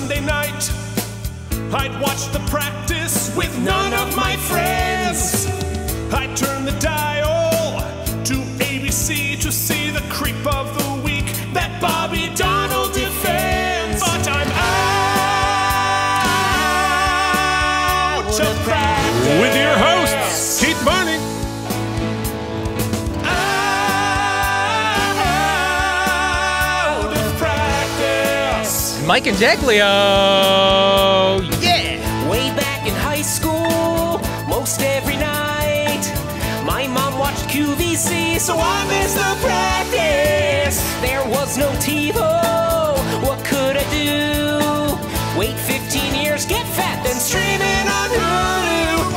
Sunday night, I'd watch the practice with none of my friends. I'd turn the dial to ABC to see the creep of the week that Bobby Donald defends. But I'm out of practice. With your hosts, Keith Barney, Out of practice. Mike and Jaglio. Yeah. Way back in high school, most every night, my mom watched QVC, so I missed the practice. There was no TiVo, what could I do? Wait 15 years, get fat, then stream it on Hulu.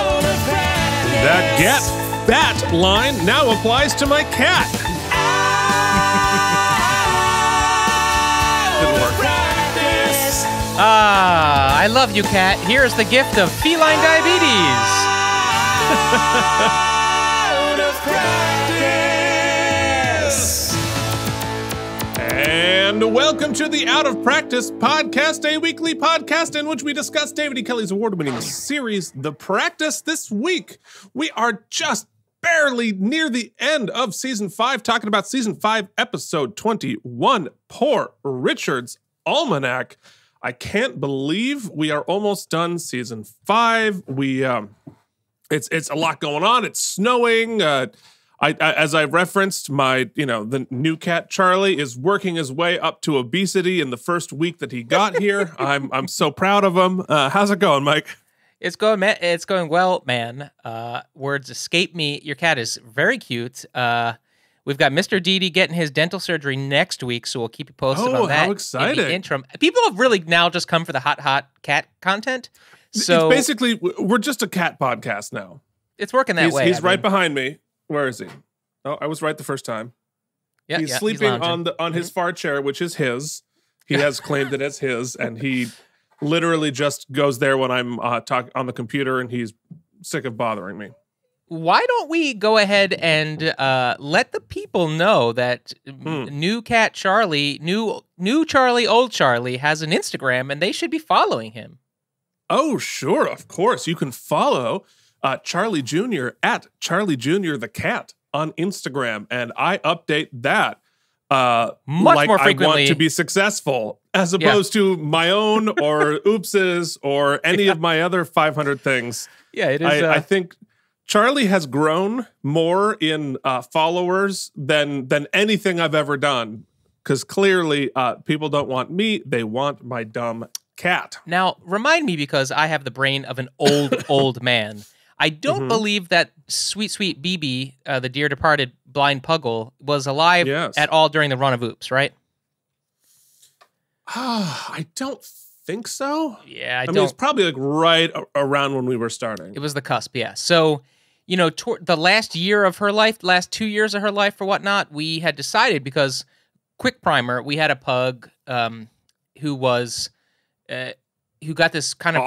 Out of practice. that get fat line now applies to my cat. Out of practice. I love you, cat. Here's the gift of feline diabetes. Out of practice. And welcome to the Out of Practice podcast, a weekly podcast in which we discuss David E. Kelley's award-winning series, The Practice. This week, we are just barely near the end of Season 5, talking about Season 5, Episode 21, Poor Richard's Almanac. I can't believe we are almost done Season 5. It's a lot going on. It's snowing. As I referenced, the new cat Charlie is working his way up to obesity in the first week that he got here. I'm so proud of him. How's it going, Mike? It's going well, man. Words escape me. Your cat is very cute. We've got Mr. Didi getting his dental surgery next week, so we'll keep you posted on that. How exciting. In the interim. People have really now just come for the hot cat content. So it's basically, we're just a cat podcast now. it's working that way. He's right behind me. Where is he? Oh, I was right the first time. Yeah, he's sleeping on his far chair, which is his. He has claimed it as his, and he literally just goes there when I'm talking on the computer, and he's sick of bothering me. Why don't we go ahead and let the people know that new cat Charlie, new Charlie, old Charlie has an Instagram, and they should be following him. Oh, sure, of course. You can follow Charlie Jr. at Charlie Jr. the cat on Instagram, and I update that Much more frequently. I want to be successful, as opposed to my own or Oops's or any of my other 500 things. Yeah, it is. I think Charlie has grown more in followers than anything I've ever done, because clearly people don't want me, they want my dumb cat. Now, remind me, because I have the brain of an old man. I don't believe that sweet BB, the dear departed blind puggle, was alive at all during the run of Oops, right? I don't think so. Yeah, I mean, it's probably like right around when we were starting. It was the cusp, yeah. So, the last year of her life, last 2 years of her life or whatnot, we had decided, because, quick primer, we had a pug who was... who got this kind of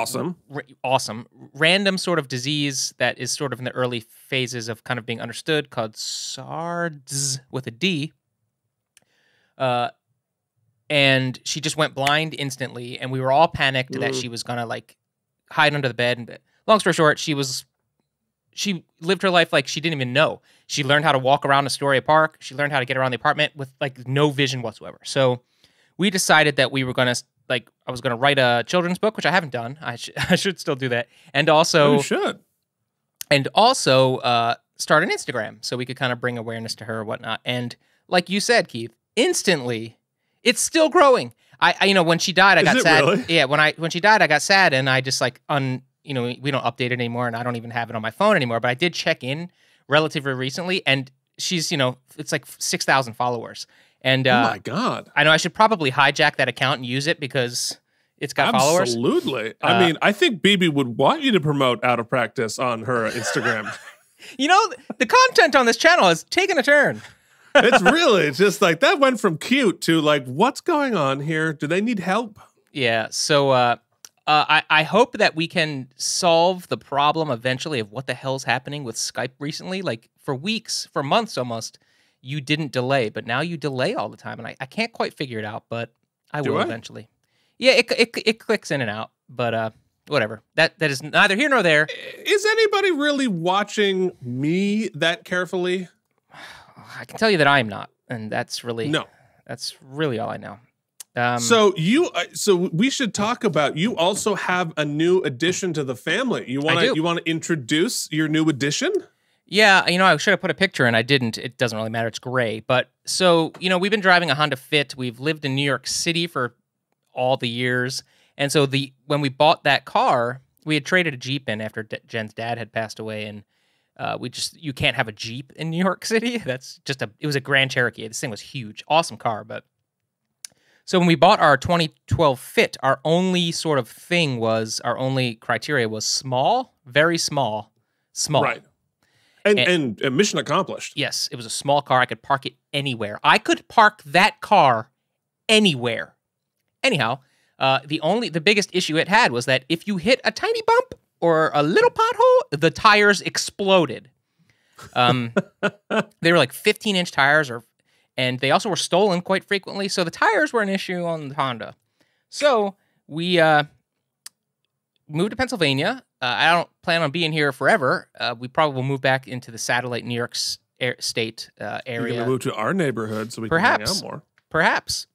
awesome random sort of disease that is sort of in the early phases of kind of being understood, called SARS with a D. And she just went blind instantly, and we were all panicked that she was gonna hide under the bed. And long story short, she lived her life like she didn't even know. She learned how to walk around Astoria Park. She learned how to get around the apartment with no vision whatsoever. So we decided that we were gonna I was going to write a children's book, which I haven't done. I should still do that. And also... You should. And also start an Instagram, so we could kind of bring awareness to her or whatnot. And like you said, Keith, instantly, it's still growing. When she died, I got sad. Really? Yeah, when she died, I got sad, and I just we don't update it anymore, and I don't even have it on my phone anymore. But I did check in relatively recently, and she's, it's like 6,000 followers. And oh my God. I know I should probably hijack that account and use it because it's got followers. Absolutely. I mean, I think BB would want you to promote Out of Practice on her Instagram. The content on this channel has taken a turn. It's really just that went from cute to what's going on here? Do they need help? Yeah. So I hope that we can solve the problem eventually of what the hell's happening with Skype recently. For weeks, for months almost, you didn't delay, but now you delay all the time, and I can't quite figure it out, but I will eventually. Yeah, it clicks in and out, but whatever. That is neither here nor there. Is anybody really watching me that carefully? I can tell you that I'm not, and that's really no. That's really all I know. So we should talk about, you also have a new addition to the family. You want to introduce your new addition? Yeah, I should have put a picture and I didn't. It doesn't really matter. It's gray. But so, we've been driving a Honda Fit. We've lived in New York City for all the years. And so when we bought that car, we had traded a Jeep in after Jen's dad had passed away, and you can't have a Jeep in New York City. It was a Grand Cherokee. This thing was huge. Awesome car, but so when we bought our 2012 Fit, our only criteria was small, very small. Right. And mission accomplished. Yes, it was a small car. I could park it anywhere. I could park that car anywhere. Anyhow, the biggest issue it had was that if you hit a tiny bump or a little pothole, the tires exploded. They were like 15-inch tires, and they also were stolen quite frequently. So the tires were an issue on the Honda. So we moved to Pennsylvania. I don't plan on being here forever. We probably will move back into the satellite New York State area. You're going to move to our neighborhood so we can hang out more. Perhaps.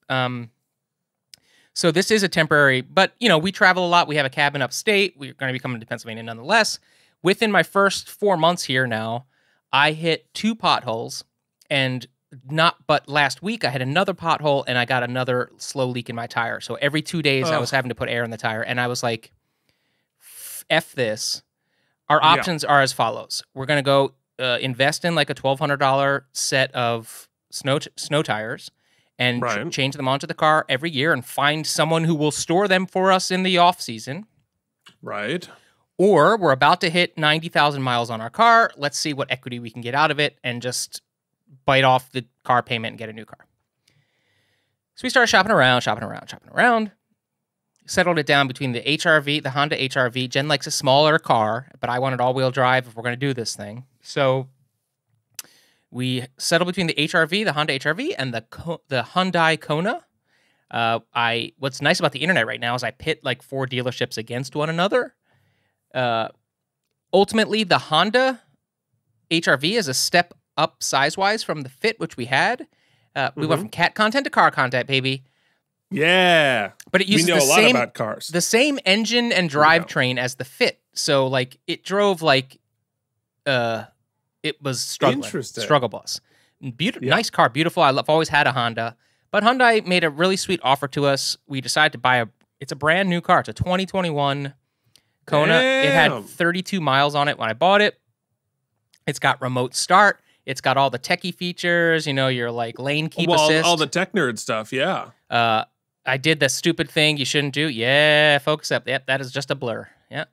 So this is a temporary, but, we travel a lot. We have a cabin upstate. We're going to be coming to Pennsylvania nonetheless. Within my first 4 months here now, I hit 2 potholes, but last week I had another pothole and I got another slow leak in my tire. So every 2 days I was having to put air in the tire, and I was like, F this. Our options are as follows. We're going to go invest in like a $1,200 set of snow tires and change them onto the car every year and find someone who will store them for us in the off season. Right. Or we're about to hit 90,000 miles on our car. Let's see what equity we can get out of it and just bite off the car payment and get a new car. So we started shopping around. Settled it down between the HRV, the Honda HRV. Jen likes a smaller car, but I wanted all-wheel drive if we're going to do this thing. So we settled between the HRV, the Honda HRV, and the Hyundai Kona. What's nice about the internet right now is I pit like 4 dealerships against one another. Ultimately, the Honda HRV is a step up size-wise from the Fit, which we had. We went from cat content to car content, baby. Yeah. But it uses we know a lot about cars. The same engine and drivetrain as the Fit. So like it drove like it was struggling. Interesting. Struggle bus. Nice car, beautiful. I've always had a Honda. But Hyundai made a really sweet offer to us. We decided to buy it's a brand new car. It's a 2021 Kona. Damn. It had 32 miles on it when I bought it. It's got remote start. It's got all the techie features, your like lane keep assist. All the tech nerd stuff, yeah. I did the stupid thing you shouldn't do. Yeah, focus up. Yep, that is just a blur. Yeah.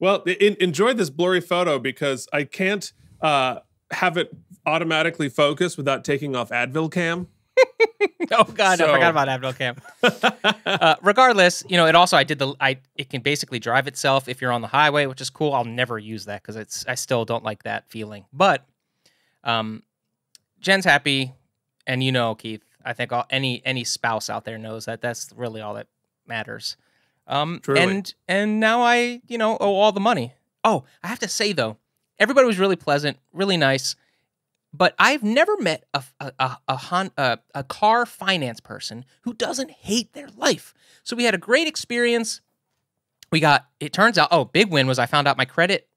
Well, enjoy this blurry photo because I can't have it automatically focus without taking off Advil Cam. Oh God, I forgot about Advil Cam. Regardless, it also it can basically drive itself if you're on the highway, which is cool. I'll never use that because I still don't like that feeling. But Jen's happy, and Keith, I think any spouse out there knows that that's really all that matters. Truly. And now I owe all the money. Oh, I have to say though, everybody was really pleasant, really nice. But I've never met a car finance person who doesn't hate their life. So we had a great experience. It turns out, big win was I found out my credit.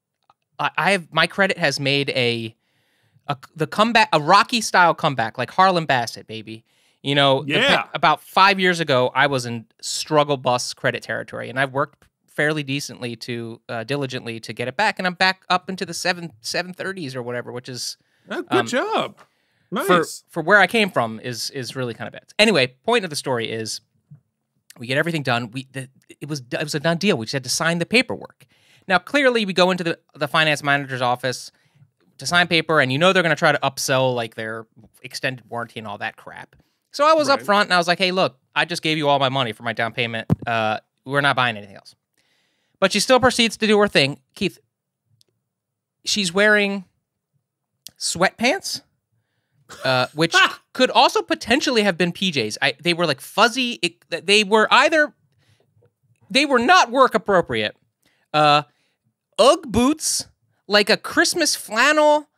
My credit has made the comeback, a Rocky style comeback, like Harlem Bassett, baby. About 5 years ago, I was in struggle bus credit territory, and I've worked fairly diligently to get it back, and I'm back up into the 730s or whatever, which is. Good job. Nice. For where I came from is really kind of bad. Anyway, point of the story is we get everything done. It was a done deal. We just had to sign the paperwork. Now, clearly, we go into the finance manager's office to sign paper, and they're going to try to upsell like their extended warranty and all that crap. So I was up front, and I was like, hey, look, I just gave you all my money for my down payment. We're not buying anything else. But she still proceeds to do her thing. Keith, she's wearing sweatpants, which could also potentially have been PJs. They were like fuzzy. They were not work appropriate. Ugg boots, like a Christmas flannel,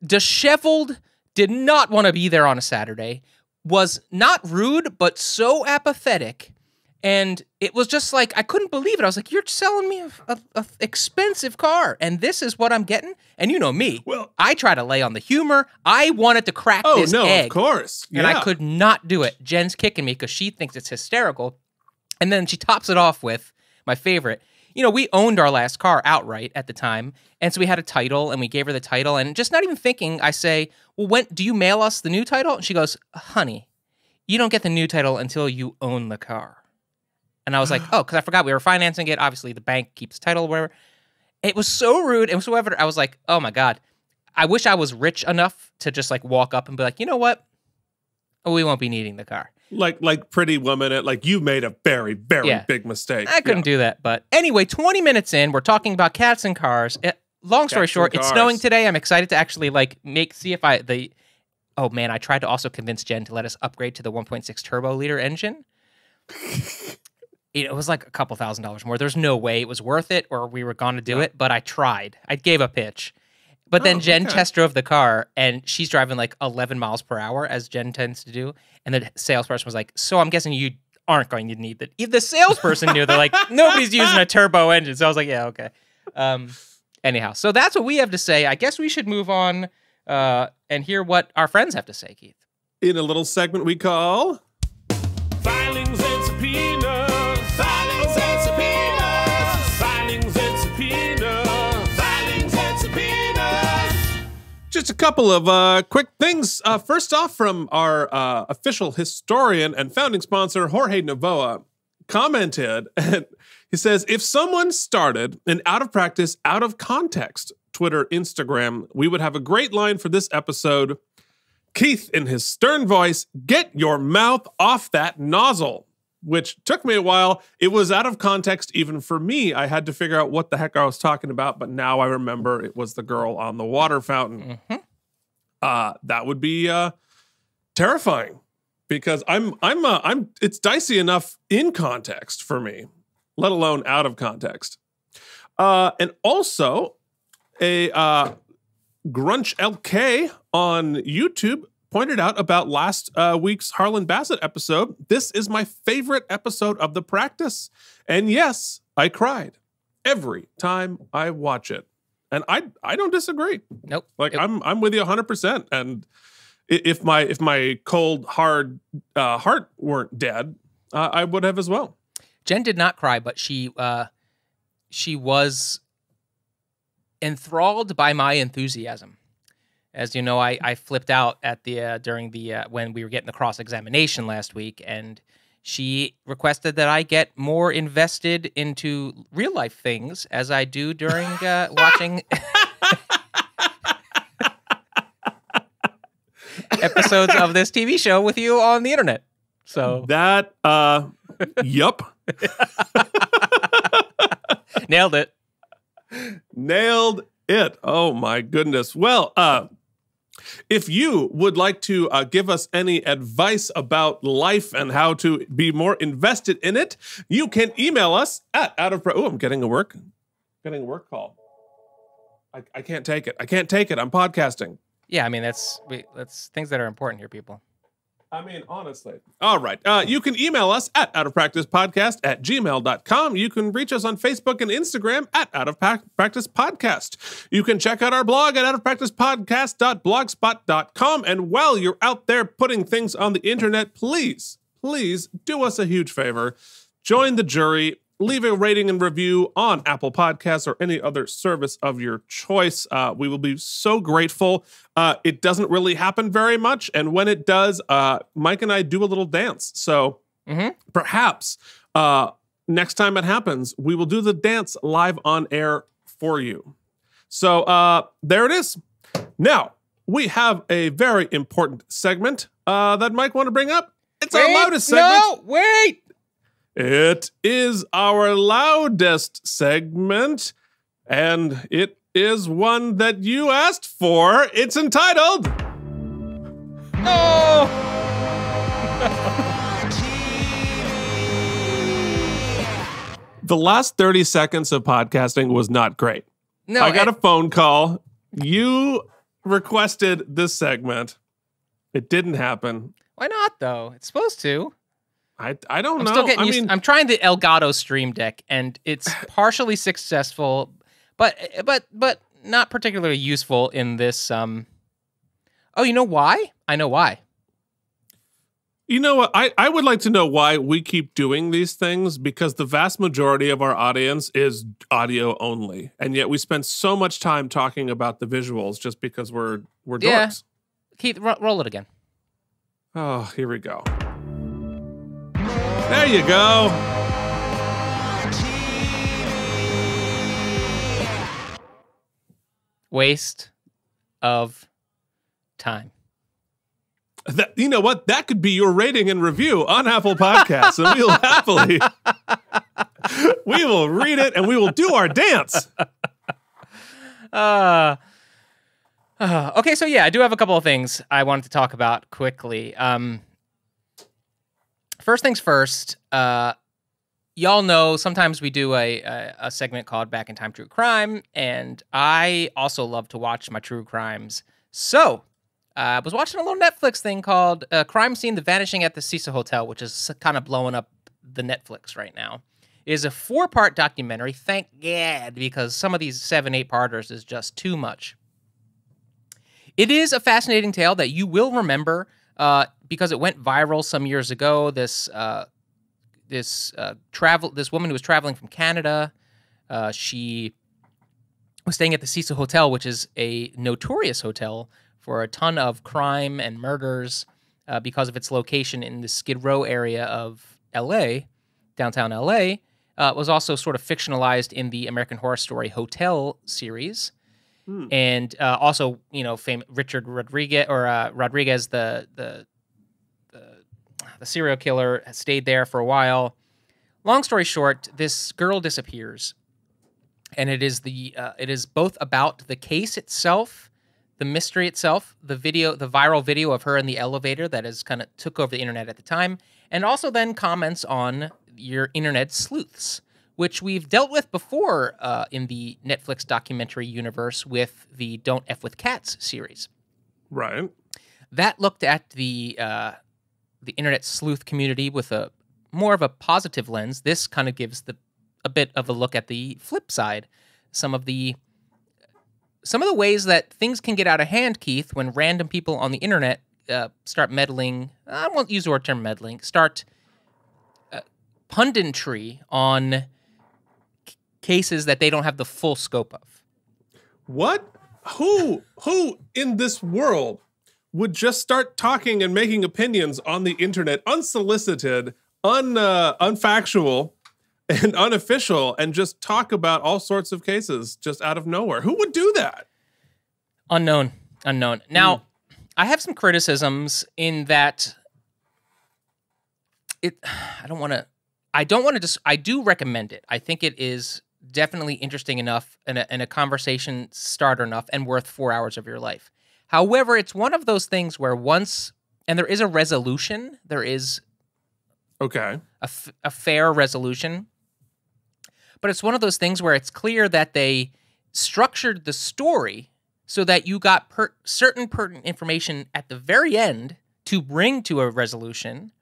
disheveled, did not want to be there on a Saturday, was not rude, but so apathetic. And it was just like, I couldn't believe it. I was like, you're selling me a expensive car, and this is what I'm getting? And you know me. Well, I try to lay on the humor. I wanted to crack this egg. Oh, no, of course. Yeah. And I could not do it. Jen's kicking me because she thinks it's hysterical. And then she tops it off with my favorite. You know, we owned our last car outright at the time, and so we had a title, and we gave her the title, and just not even thinking, I say, well, when do you mail us the new title? And she goes, honey, you don't get the new title until you own the car. And I was like, oh, because I forgot we were financing it. Obviously, the bank keeps the title or whatever. It was so rude and so evident. I was like, oh, my God. I wish I was rich enough to just, like, walk up and be like, you know what? Oh, we won't be needing the car. Like Pretty Woman, like you made a very, very big mistake. I couldn't do that. But anyway, 20 minutes in, we're talking about cats and cars. Long story short, it's snowing today. I'm excited to actually, like, oh, man, I tried to also convince Jen to let us upgrade to the 1.6 turbo liter engine. It was like a couple $1,000s more. There's no way it was worth it or we were going to do it, but I tried. I gave a pitch. But then Jen test drove the car, and she's driving like 11 miles per hour, as Jen tends to do. And the salesperson was like, so I'm guessing you aren't going to need that. If the salesperson knew, they're like, nobody's using a turbo engine. So I was like, yeah, okay. Anyhow, so that's what we have to say. I guess we should move on and hear what our friends have to say, Keith. In a little segment we call... Filings and Subpoenas. Filings and Subpoenas. Filings and Subpoenas. Filings and Subpoenas. Just a couple of quick things. First off, from our official historian and founding sponsor, Jorge Novoa, commented, and he says, if someone started an out of practice, out of context Twitter, Instagram, we would have a great line for this episode. Keith, in his stern voice, get your mouth off that nozzle, which took me a while. It was out of context even for me. I had to figure out what the heck I was talking about, but now I remember it was the girl on the water fountain. Mm-hmm. That would be terrifying because it's dicey enough in context for me, let alone out of context. And also a Grunch LK on YouTube pointed out about last week's Harlan Bassett episode. This is my favorite episode of The Practice. And yes, I cried every time I watch it. And I don't disagree. Nope. Like I'm with you 100%. And if my cold, hard heart weren't dead, I would have as well. Jen did not cry, but she was enthralled by my enthusiasm. As you know, I flipped out at the during the when we were getting the cross-examination last week, and she requested that I get more invested into real life things as I do during watching episodes of this TV show with you on the internet. So that yup. Nailed it. Nailed it. Oh my goodness. Well, if you would like to give us any advice about life and how to be more invested in it, you can email us at I'm getting a work call. I can't take it. I can't take it. I'm podcasting. Yeah, I mean that's things that are important here, people. I mean, honestly. All right. You can email us at outofpracticepodcast@gmail.com. You can reach us on Facebook and Instagram at outofpracticepodcast. You can check out our blog at outofpracticepodcast.blogspot.com. And while you're out there putting things on the internet, please do us a huge favor. Join the jury. Leave a rating and review on Apple Podcasts or any other service of your choice. We will be so grateful. It doesn't really happen very much. And when it does, Mike and I do a little dance. So perhaps next time it happens, we will do the dance live on air for you. So there it is. Now, we have a very important segment that Mike want to bring up. It's our loudest segment. No, wait. It is our loudest segment, and it is one that you asked for. It's entitled Oh! The last 30 seconds of podcasting was not great. No, I got a phone call. You requested this segment. It didn't happen. Why not, though? It's supposed to. I don't I'm know. still getting used. I'm trying the Elgato Stream Deck, and it's partially successful, but not particularly useful in this. Oh, you know why? I know why. You know what? I would like to know why we keep doing these things, because the vast majority of our audience is audio only. And yet we spend so much time talking about the visuals just because we're dorks. Yeah. Keith, roll it again. Oh, here we go. There you go. Waste of time. You know what? That could be your rating and review on Apple Podcasts, and we'll happily, we will read it and we will do our dance. Okay, so yeah, I do have a couple of things I wanted to talk about quickly. First things first, y'all know sometimes we do a segment called Back in Time True Crime, and I also love to watch my true crimes. So I was watching a little Netflix thing called Crime Scene: The Vanishing at the Cecil Hotel, which is kind of blowing up the Netflix right now. It is a 4-part documentary, thank God, because some of these 7-8-parters is just too much. It is a fascinating tale that you will remember because it went viral some years ago. This woman who was traveling from Canada, she was staying at the Cecil Hotel, which is a notorious hotel for a ton of crime and murders because of its location in the Skid Row area of L.A., downtown L.A. It was also sort of fictionalized in the American Horror Story Hotel series. And also, you know, Richard Rodriguez, the serial killer, has stayed there for a while. Long story short, this girl disappears, and it is both about the case itself, the mystery itself, the viral video of her in the elevator that is kind of took over the internet at the time, and also then comments on your internet sleuths, which we've dealt with before in the Netflix documentary universe with the Don't F with Cats series. Right. That looked at the internet sleuth community with a more of a positive lens. This kind of gives a bit of a look at the flip side. Some of the ways that things can get out of hand, Keith, when random people on the internet start meddling. I won't use the word term meddling. Start punditry on cases that they don't have the full scope of. What? Who in this world would just start talking and making opinions on the internet, unsolicited, unfactual, and unofficial, and just talk about all sorts of cases just out of nowhere? Who would do that? Unknown. Now, I have some criticisms in that I do recommend it. I think it is definitely interesting enough and a conversation starter enough and worth 4 hours of your life. However, it's one of those things where and there is a resolution, there is a fair resolution, but it's one of those things where it's clear that they structured the story so that you got certain pertinent information at the very end to bring to a resolution.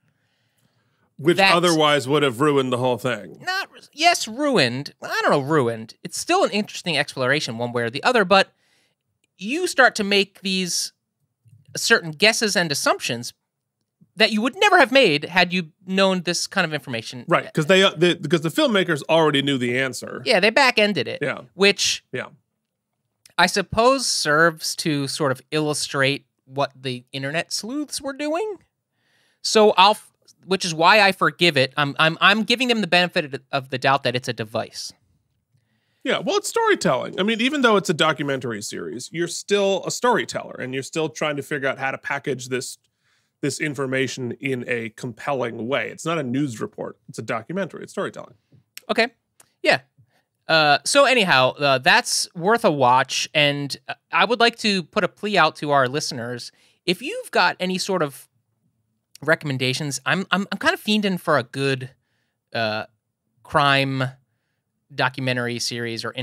Which otherwise would have ruined the whole thing. Ruined. I don't know, ruined. It's still an interesting exploration one way or the other, but you start to make these certain guesses and assumptions that you would never have made had you known this kind of information. Right, because because the filmmakers already knew the answer. Yeah, they back-ended it. Yeah. Which I suppose serves to sort of illustrate what the internet sleuths were doing. So which is why I forgive it. I'm giving them the benefit of the doubt that it's a device. Yeah, well, it's storytelling. I mean, even though it's a documentary series, you're still a storyteller, and you're still trying to figure out how to package this information in a compelling way. It's not a news report. It's a documentary. It's storytelling. Okay. Yeah. So anyhow, that's worth a watch, and I would like to put a plea out to our listeners. if you've got any sort of recommendations, I'm kind of fiending for a good crime documentary series, or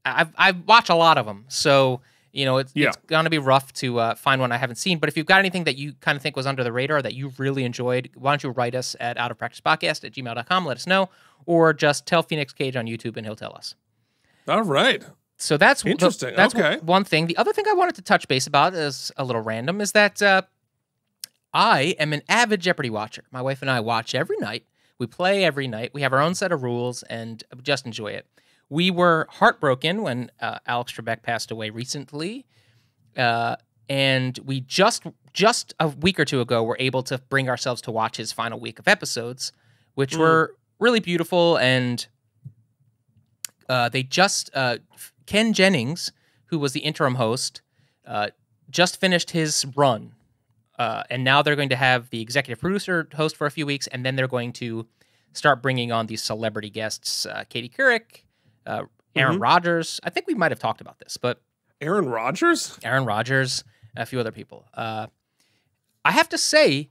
I watch a lot of them, so it's gonna be rough to find one I haven't seen. But if you've got anything that you kind of think was under the radar that you really enjoyed, why don't you write us at outofpracticepodcast@gmail.com, let us know, or just tell Phoenix Cage on YouTube and he'll tell us. All right. So that's interesting. That's okay. one thing. The other thing I wanted to touch base about is a little random, is that I am an avid Jeopardy watcher. My wife and I watch every night. We play every night. We have our own set of rules and just enjoy it. We were heartbroken when Alex Trebek passed away recently, and we just a week or two ago were able to bring ourselves to watch his final week of episodes, which were really beautiful. And they just Ken Jennings, who was the interim host, just finished his run, and now they're going to have the executive producer host for a few weeks, and then they're going to start bringing on these celebrity guests, Katie Couric, Aaron Rodgers. I think we might have talked about this, but Aaron Rodgers, a few other people. I have to say,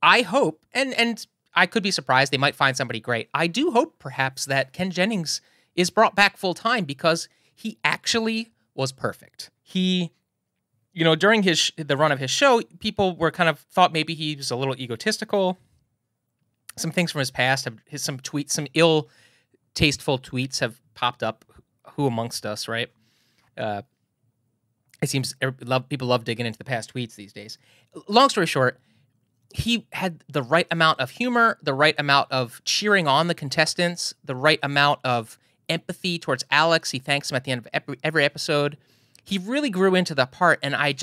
I hope, and I could be surprised, they might find somebody great. I do hope perhaps that Ken Jennings is brought back full time, because he actually was perfect. He, during the run of his show, people were kind of thought maybe he was a little egotistical. Some things from his past some tweets, some tasteful tweets have popped up. Who amongst us, right? It seems people love digging into the past tweets these days. Long story short, he had the right amount of humor, the right amount of cheering on the contestants, the right amount of empathy towards Alex. He thanks him at the end of every episode. He really grew into the part, and I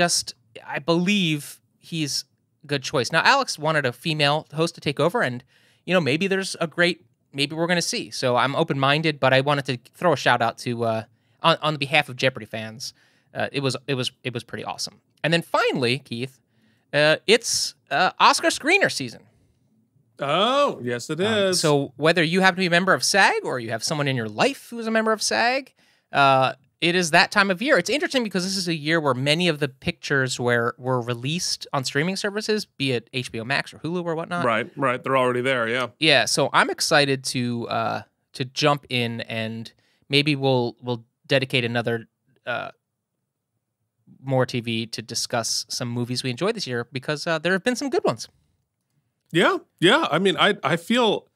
believe he's a good choice. Now, Alex wanted a female host to take over, and maybe maybe we're going to see. So I'm open-minded, but I wanted to throw a shout out to on behalf of Jeopardy fans. It was pretty awesome. And then finally, Keith, it's Oscar screener season. Oh, yes, it is. So whether you happen to be a member of SAG or you have someone in your life who's a member of SAG, it is that time of year. It's interesting because this is a year where many of the pictures were released on streaming services, be it HBO Max or Hulu or whatnot. Right. They're already there, yeah. Yeah, so I'm excited to jump in, and maybe we'll dedicate another more TV to discuss some movies we enjoyed this year, because there have been some good ones. Yeah. I mean, I feel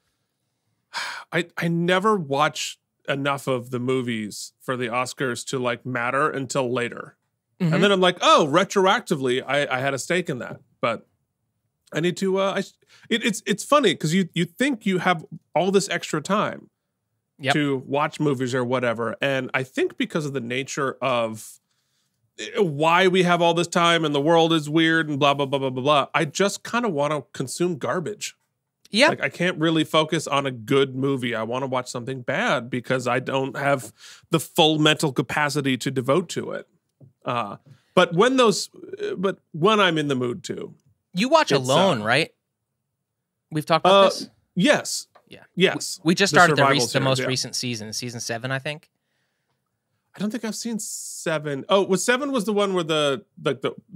I never watch enough of the movies for the Oscars to matter until later. And then I'm like, oh, retroactively, I had a stake in that. But I need to, it's funny because you think you have all this extra time to watch movies or whatever. And I think because of the nature of why we have all this time and the world is weird and blah, blah, blah, blah, blah, blah, I just kind of want to consume garbage. Yeah. I can't really focus on a good movie. I want to watch something bad because I don't have the full mental capacity to devote to it. But when I'm in the mood to. You watch alone, right? We've talked about this? Yes. Yeah. Yes. We just started the most recent season 7, I think. I don't think I've seen 7. Oh, 7 was the one where the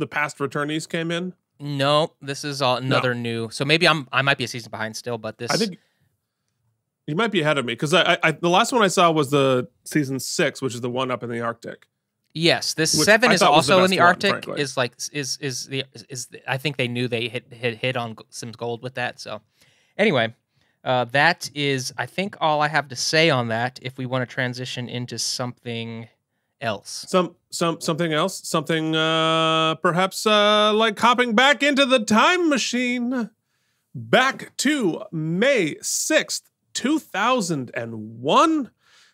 past returnees came in? No, this is another new. So maybe I might be a season behind still, but this. I think you might be ahead of me because the last one I saw was the season 6, which is the one up in the Arctic. Yes, this 7 is also in the Arctic. One, is I think they knew they hit on some gold with that. So anyway, that is I think all I have to say on that. If we want to transition into something else, something else, something perhaps like hopping back into the time machine, back to May 6th, 2001,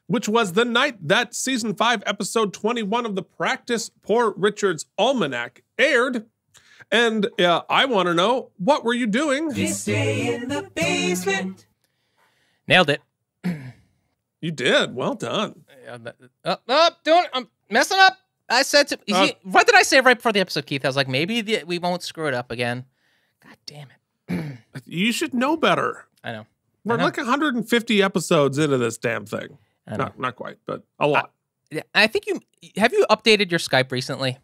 which was the night that season 5, episode 21 of The Practice, Poor Richard's Almanac, aired. And I want to know, what were you doing this day in the basement? Nailed it. You did. Well done. I'm messing up. I said what did I say right before the episode, Keith? I was like, maybe we won't screw it up again. God damn it. You should know better. I know. We're like 150 episodes into this damn thing. Not quite, but a lot. I think have you updated your Skype recently?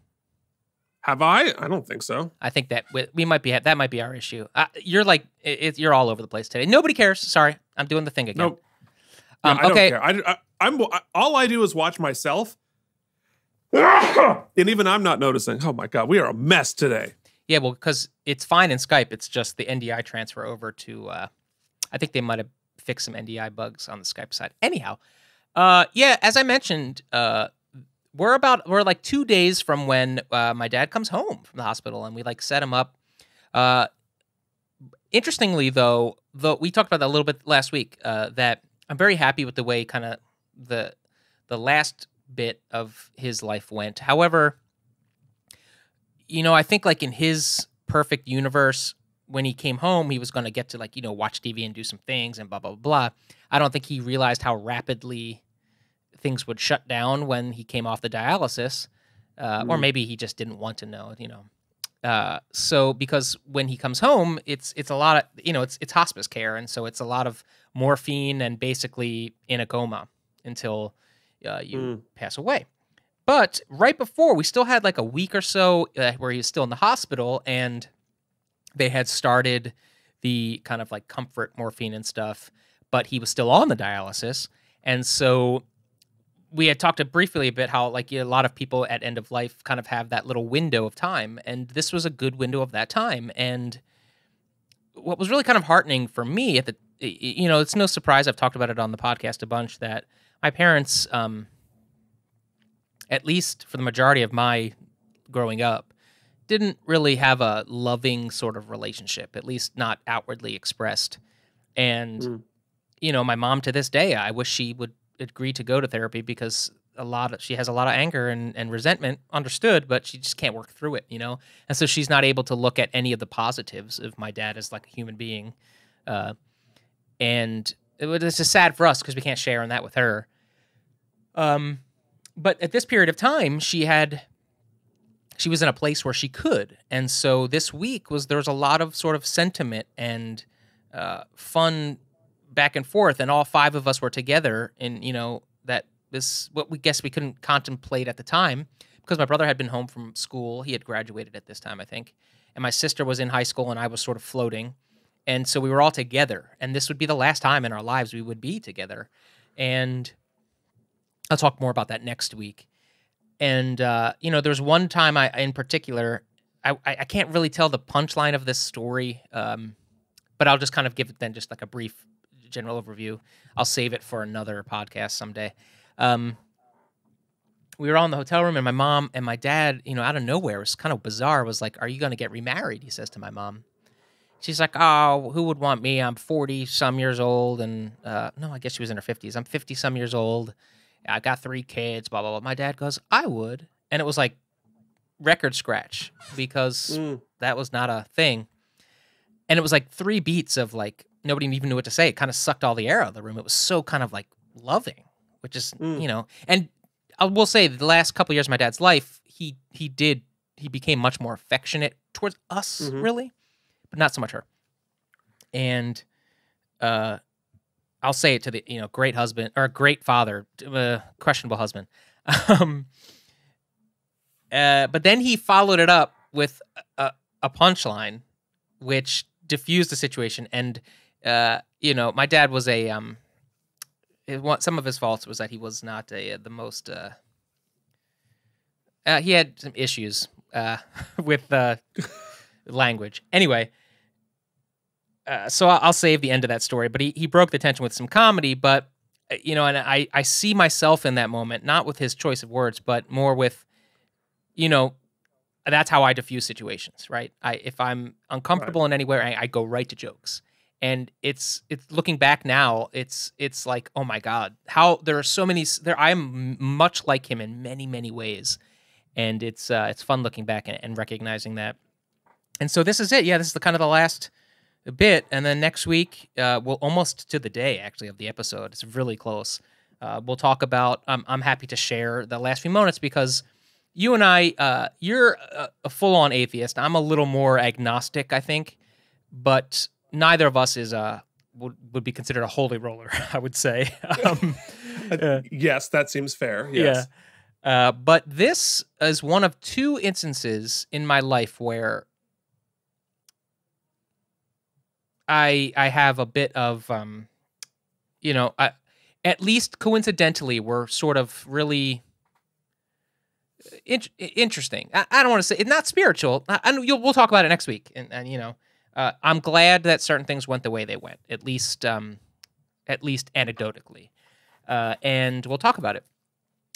Have I? I don't think so. I think that we might be that might be our issue. You're like you're all over the place today. Nobody cares. Sorry, I'm doing the thing again. Nope. Yeah, I okay. don't care. I'm all I do is watch myself, and even I'm not noticing. Oh my God, we are a mess today. Yeah, well, because it's fine in Skype. It's just the NDI transfer over to. I think they might have fixed some NDI bugs on the Skype side. Anyhow, yeah, as I mentioned, we're like 2 days from when my dad comes home from the hospital, and we like set him up. Interestingly, though we talked about that a little bit last week. That I'm very happy with the way kind of the last bit of his life went. However, I think like in his perfect universe, when he came home, he was going to get to like, watch TV and do some things and blah, blah, blah. I don't think he realized how rapidly things would shut down when he came off the dialysis, or maybe he just didn't want to know, So because when he comes home, it's a lot of, it's hospice care. And so it's a lot of morphine and basically in a coma until you pass away. But right before, we still had like a week or so where he was still in the hospital, and they had started the kind of like comfort morphine and stuff, but he was still on the dialysis. And so we had talked briefly a bit how like a lot of people at end of life kind of have that little window of time, and this was a good window of that time. And what was really kind of heartening for me it's no surprise, I've talked about it on the podcast a bunch, that my parents, at least for the majority of my growing up, didn't really have a loving sort of relationship, at least not outwardly expressed. And, my mom to this day, I wish she would agree to go to therapy, because she has a lot of anger and resentment, understood, but she just can't work through it, And so she's not able to look at any of the positives of my dad as like a human being. And it's just sad for us because we can't share in that with her. But at this period of time, she was in a place where she could. And so this week there was a lot of sort of sentiment and fun back and forth. And all five of us were together in, that this, what we guess we couldn't contemplate at the time, because my brother had been home from school. He had graduated at this time, I think. And my sister was in high school, and I was sort of floating. And so we were all together. And this would be the last time in our lives we would be together. And I'll talk more about that next week. And, there's one time in particular, I can't really tell the punchline of this story, but I'll just kind of give it then just like a brief general overview. I'll save it for another podcast someday. We were all in the hotel room, and my mom and my dad, out of nowhere, it was kind of bizarre, was like, "Are you going to get remarried?" He says to my mom. She's like, "Oh, who would want me? I'm 40-some years old." And, no, I guess she was in her 50s. "I'm 50-some years old. I got 3 kids, blah, blah, blah." My dad goes, "I would." And it was like record scratch, because that was not a thing. And it was like 3 beats of like, nobody even knew what to say. It kind of sucked all the air out of the room. It was so kind of like loving, which is, and I will say the last couple of years of my dad's life, he became much more affectionate towards us, really, but not so much her. And, I'll say it to the, great husband or great father, questionable husband. But then he followed it up with a punchline, which diffused the situation. And, my dad was some of his faults was that he was not the most, he had some issues, with, language. Anyway, so I'll save the end of that story, but he broke the tension with some comedy, but, and I see myself in that moment, not with his choice of words, but more with, that's how I diffuse situations, right? If I'm uncomfortable in any way, I go right to jokes. And it's looking back now, it's like, oh my God, how there are so many, I'm much like him in many, many ways. And it's fun looking back and recognizing that. And so this is it. Yeah, this is the kind of the last bit. And then next week, we'll almost to the day actually of the episode. It's really close. We'll talk about, I'm happy to share the last few moments, because you and I, you're a full-on atheist. I'm a little more agnostic, I think, but neither of us is would be considered a holy roller, I would say. Yes, that seems fair. Yes. But this is one of two instances in my life where I have a bit of, at least coincidentally, we're sort of really interesting. I don't want to say it's not spiritual. We'll talk about it next week. And I'm glad that certain things went the way they went, at least anecdotally. And we'll talk about it.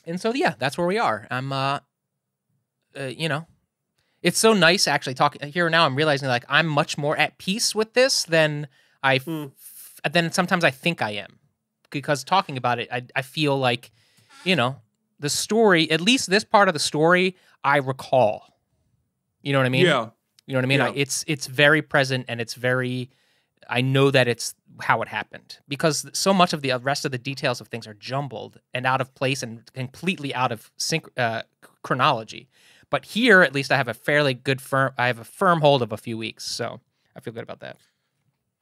And so, yeah, that's where we are. I'm, it's so nice actually talking here now. I'm realizing like I'm much more at peace with this than than sometimes I think I am, because talking about it, I feel like, the story, at least this part of the story, I recall. You know what I mean? Yeah. You know what I mean? Yeah. It's very present, and I know that it's how it happened, because so much of the rest of the details of things are jumbled and out of place and completely out of chronology. But here, at least, I have a fairly good firm hold of a few weeks, so I feel good about that.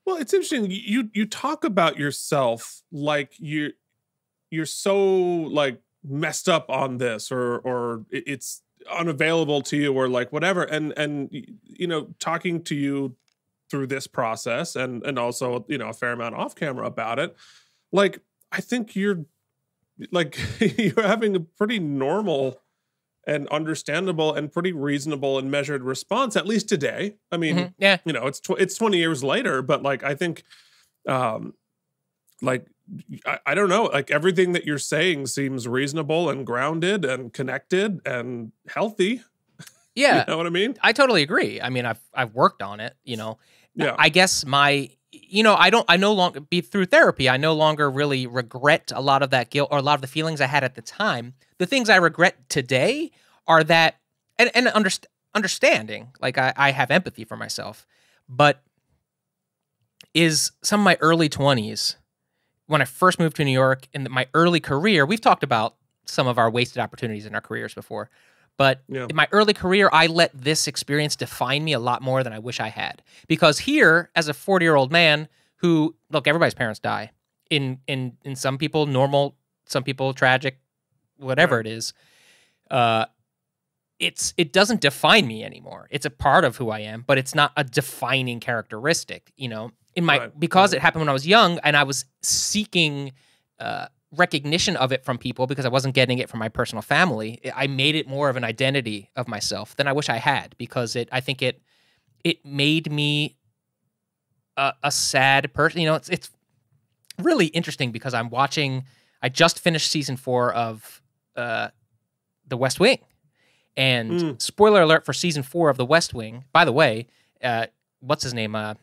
Well, it's interesting. You talk about yourself like you're so like messed up on this, or it's unavailable to you, or like whatever. And talking to you through this process, and also a fair amount off camera about it. Like, I think you're like you're having a pretty normal and understandable and pretty reasonable and measured response, at least today. I mean, yeah, it's 20 years later, but like, I think, like, I don't know, like everything that you're saying seems reasonable and grounded and connected and healthy. Yeah. You know what I mean? I totally agree. I mean, I've worked on it, Yeah. I guess I no longer, through therapy, I no longer really regret a lot of that guilt or a lot of the feelings I had at the time. The things I regret today are that, and understanding, like I have empathy for myself, but is some of my early 20s, when I first moved to New York, in my early career, we've talked about some of our wasted opportunities in our careers before. But in my early career, I let this experience define me a lot more than I wish I had. Because here, as a 40-year-old man who, look, everybody's parents die. In some people, normal, some people, tragic, whatever it is. It doesn't define me anymore. It's a part of who I am, but it's not a defining characteristic, because it happened when I was young and I was seeking recognition of it from people because I wasn't getting it from my personal family. I made it more of an identity of myself than I wish I had, because I think it made me a sad person. It's really interesting because I just finished season 4 of The West Wing, and spoiler alert for season 4 of The West Wing. By the way, what's his name? Aaron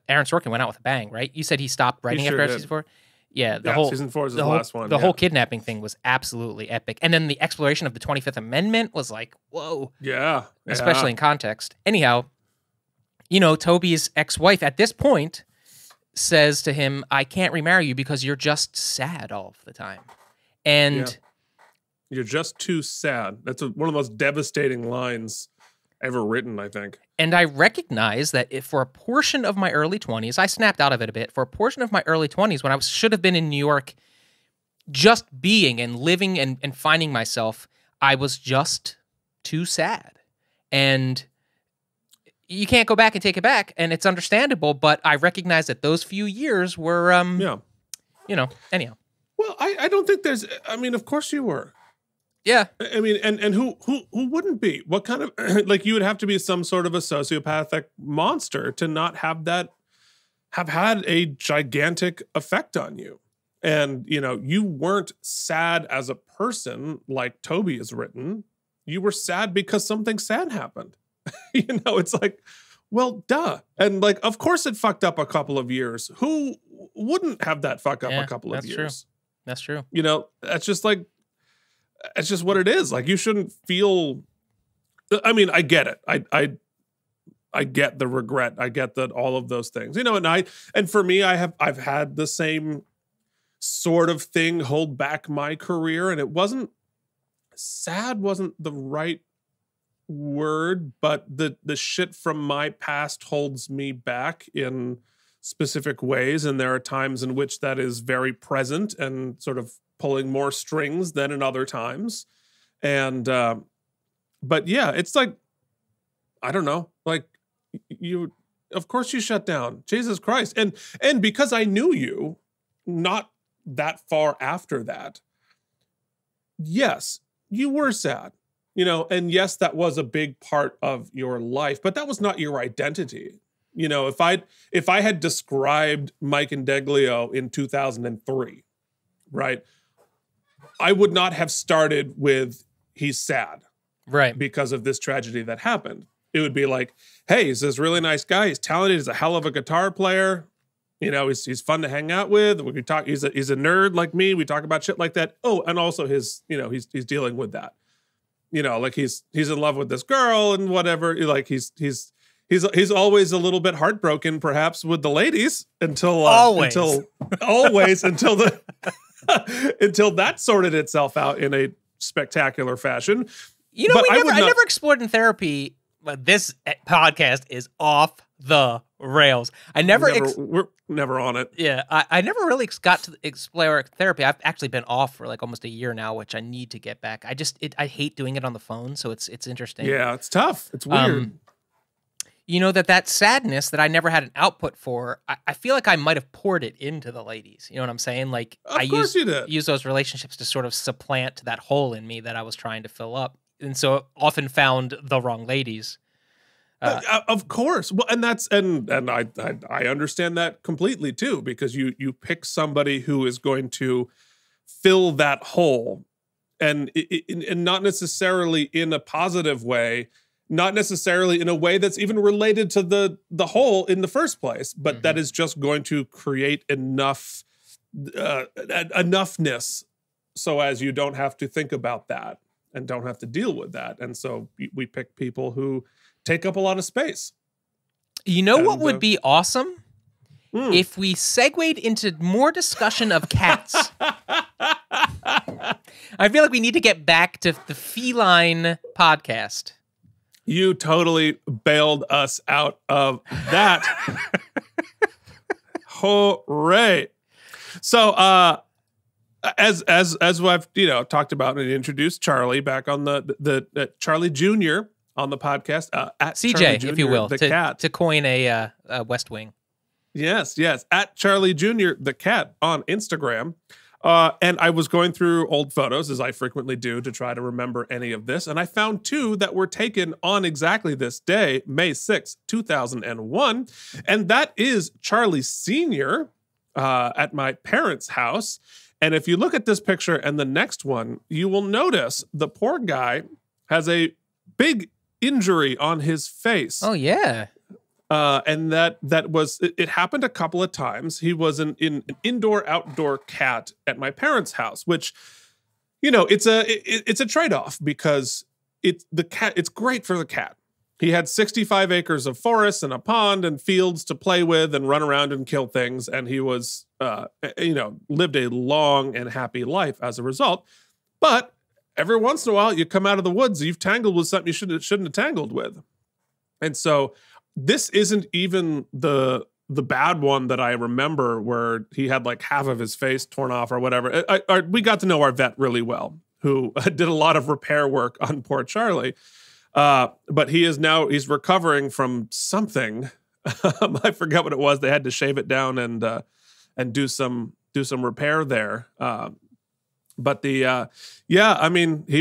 Sorkin went out with a bang, right? You said he stopped writing after season 4. Yeah, season 4 is the last one. The whole kidnapping thing was absolutely epic. And then the exploration of the 25th Amendment was like, whoa. Yeah. Especially in context. Anyhow, Toby's ex-wife at this point says to him, I can't remarry you because you're just sad all of the time. And you're just too sad. That's one of the most devastating lines ever written, I think. And I recognize that if for a portion of my early 20s, I snapped out of it a bit. For a portion of my early 20s, when I should have been in New York, just being and living and finding myself, I was just too sad. And you can't go back and take it back, and it's understandable, but I recognize that those few years were, anyhow. Well, I don't think of course you were. Yeah. I mean, and who wouldn't be? What kind of, like, you would have to be some sort of a sociopathic monster to not have had a gigantic effect on you. And, you weren't sad as a person like Toby has written. You were sad because something sad happened. It's like, well, duh. And like, of course it fucked up a couple of years. Who wouldn't have that fuck up a couple of years? That's true. That's just like, it's just what it is. Like, you shouldn't feel, I mean, I get it. I get the regret. I get that, all of those things, and for me, I've had the same sort of thing hold back my career. And it wasn't the right word, but the shit from my past holds me back in specific ways. And there are times in which that is very present and sort of pulling more strings than in other times. And, but yeah, it's like, I don't know, like of course you shut down. Jesus Christ. And because I knew you not that far after that, yes, you were sad, and yes, that was a big part of your life, but that was not your identity. If I had described Mike Indeglio in 2003, right, I would not have started with he's sad, right, because of this tragedy that happened. It would be like, hey, he's this really nice guy. He's talented. He's a hell of a guitar player. He's fun to hang out with. We could talk. He's a nerd like me. We talk about shit like that. Oh, and also he's dealing with that. Like he's in love with this girl and whatever. Like he's always a little bit heartbroken, perhaps, with the ladies until until that sorted itself out in a spectacular fashion. I never explored in therapy. But this podcast is off the rails. We're never on it. Yeah, I never really got to explore therapy. I've actually been off for like almost a year now, which I need to get back. I hate doing it on the phone, so it's interesting. Yeah, it's tough. It's weird. That sadness that I never had an output for, I feel like I might have poured it into the ladies. You know what I'm saying? Like use those relationships to sort of supplant that hole in me that I was trying to fill up. And so often found the wrong ladies. Of course. Well, and that's and I understand that completely too, because you pick somebody who is going to fill that hole, and not necessarily in a positive way, not necessarily in a way that's even related to the hole in the first place, but that is just going to create enoughness so as you don't have to think about that and don't have to deal with that. And so we pick people who take up a lot of space. What would be awesome? If we segued into more discussion of cats. I feel like we need to get back to the feline podcast. You totally bailed us out of that. Hooray. So, as I've talked about and introduced Charlie back on the Charlie Jr. on the podcast, at CJ, Charlie Jr., if you will, the cat, to coin a West Wing. Yes, at Charlie Jr. the cat on Instagram, and I was going through old photos, as I frequently do, to try to remember any of this, and I found two that were taken on exactly this day, May 6, 2001, and that is Charlie Sr. At my parents' house. And if you look at this picture and the next one, you will notice the poor guy has a big injury on his face. Oh, yeah. And that was, it happened a couple of times. He was an indoor-outdoor cat at my parents' house, which, it's a trade-off, because it's great for the cat. He had 65 acres of forest and a pond and fields to play with and run around and kill things. And he was, lived a long and happy life as a result. But every once in a while, you come out of the woods, you've tangled with something you shouldn't have tangled with. And so this isn't even the bad one that I remember, where he had like half of his face torn off or whatever. We got to know our vet really well, who did a lot of repair work on poor Charlie. But he's recovering from something. I forget what it was. They had to shave it down and do some repair there. But he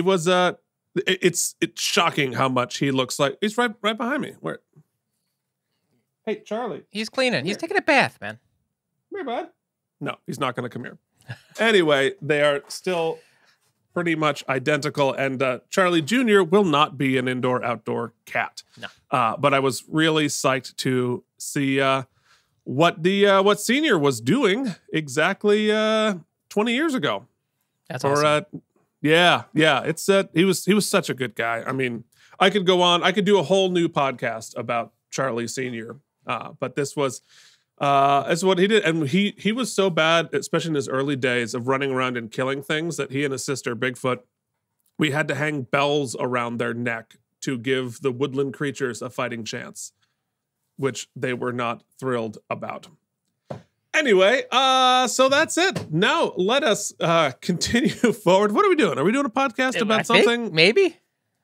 was, it's shocking how much he looks like. He's right behind me. Where? Hey, Charlie. He's cleaning. He's taking a bath, man. Come here, bud. No, he's not going to come here. Anyway, they are still pretty much identical, and Charlie Jr. will not be an indoor-outdoor cat. No. But I was really psyched to see what Senior was doing exactly 20 years ago. That's awesome. Yeah. It's he was such a good guy. I mean, I could go on. I could do a whole new podcast about Charlie Senior. But this was is what he did, and he was so bad, especially in his early days of running around and killing things, that he and his sister Bigfoot, we had to hang bells around their neck to give the woodland creatures a fighting chance, which they were not thrilled about. Anyway, so that's it. Now let us continue forward. What are we doing? Are we doing a podcast about something? Maybe.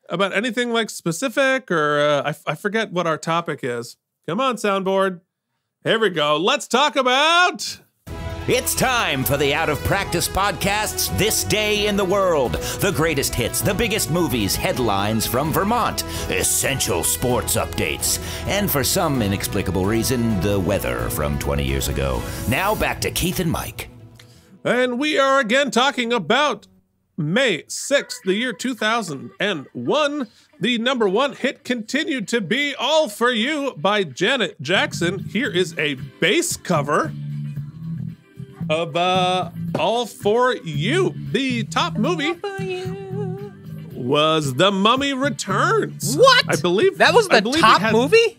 About anything like specific, or I forget what our topic is. Come on, soundboard. Here we go. Let's talk about... It's time for the Out of Practice Podcast's This Day in the World. The greatest hits, the biggest movies, headlines from Vermont, essential sports updates, and for some inexplicable reason, the weather from 20 years ago. Now back to Keith and Mike. And we are again talking about May 6th, the year 2001. The number one hit continued to be All For You by Janet Jackson. Here is a bass cover of All For You. The top movie was The Mummy Returns. What? I believe that was the top movie?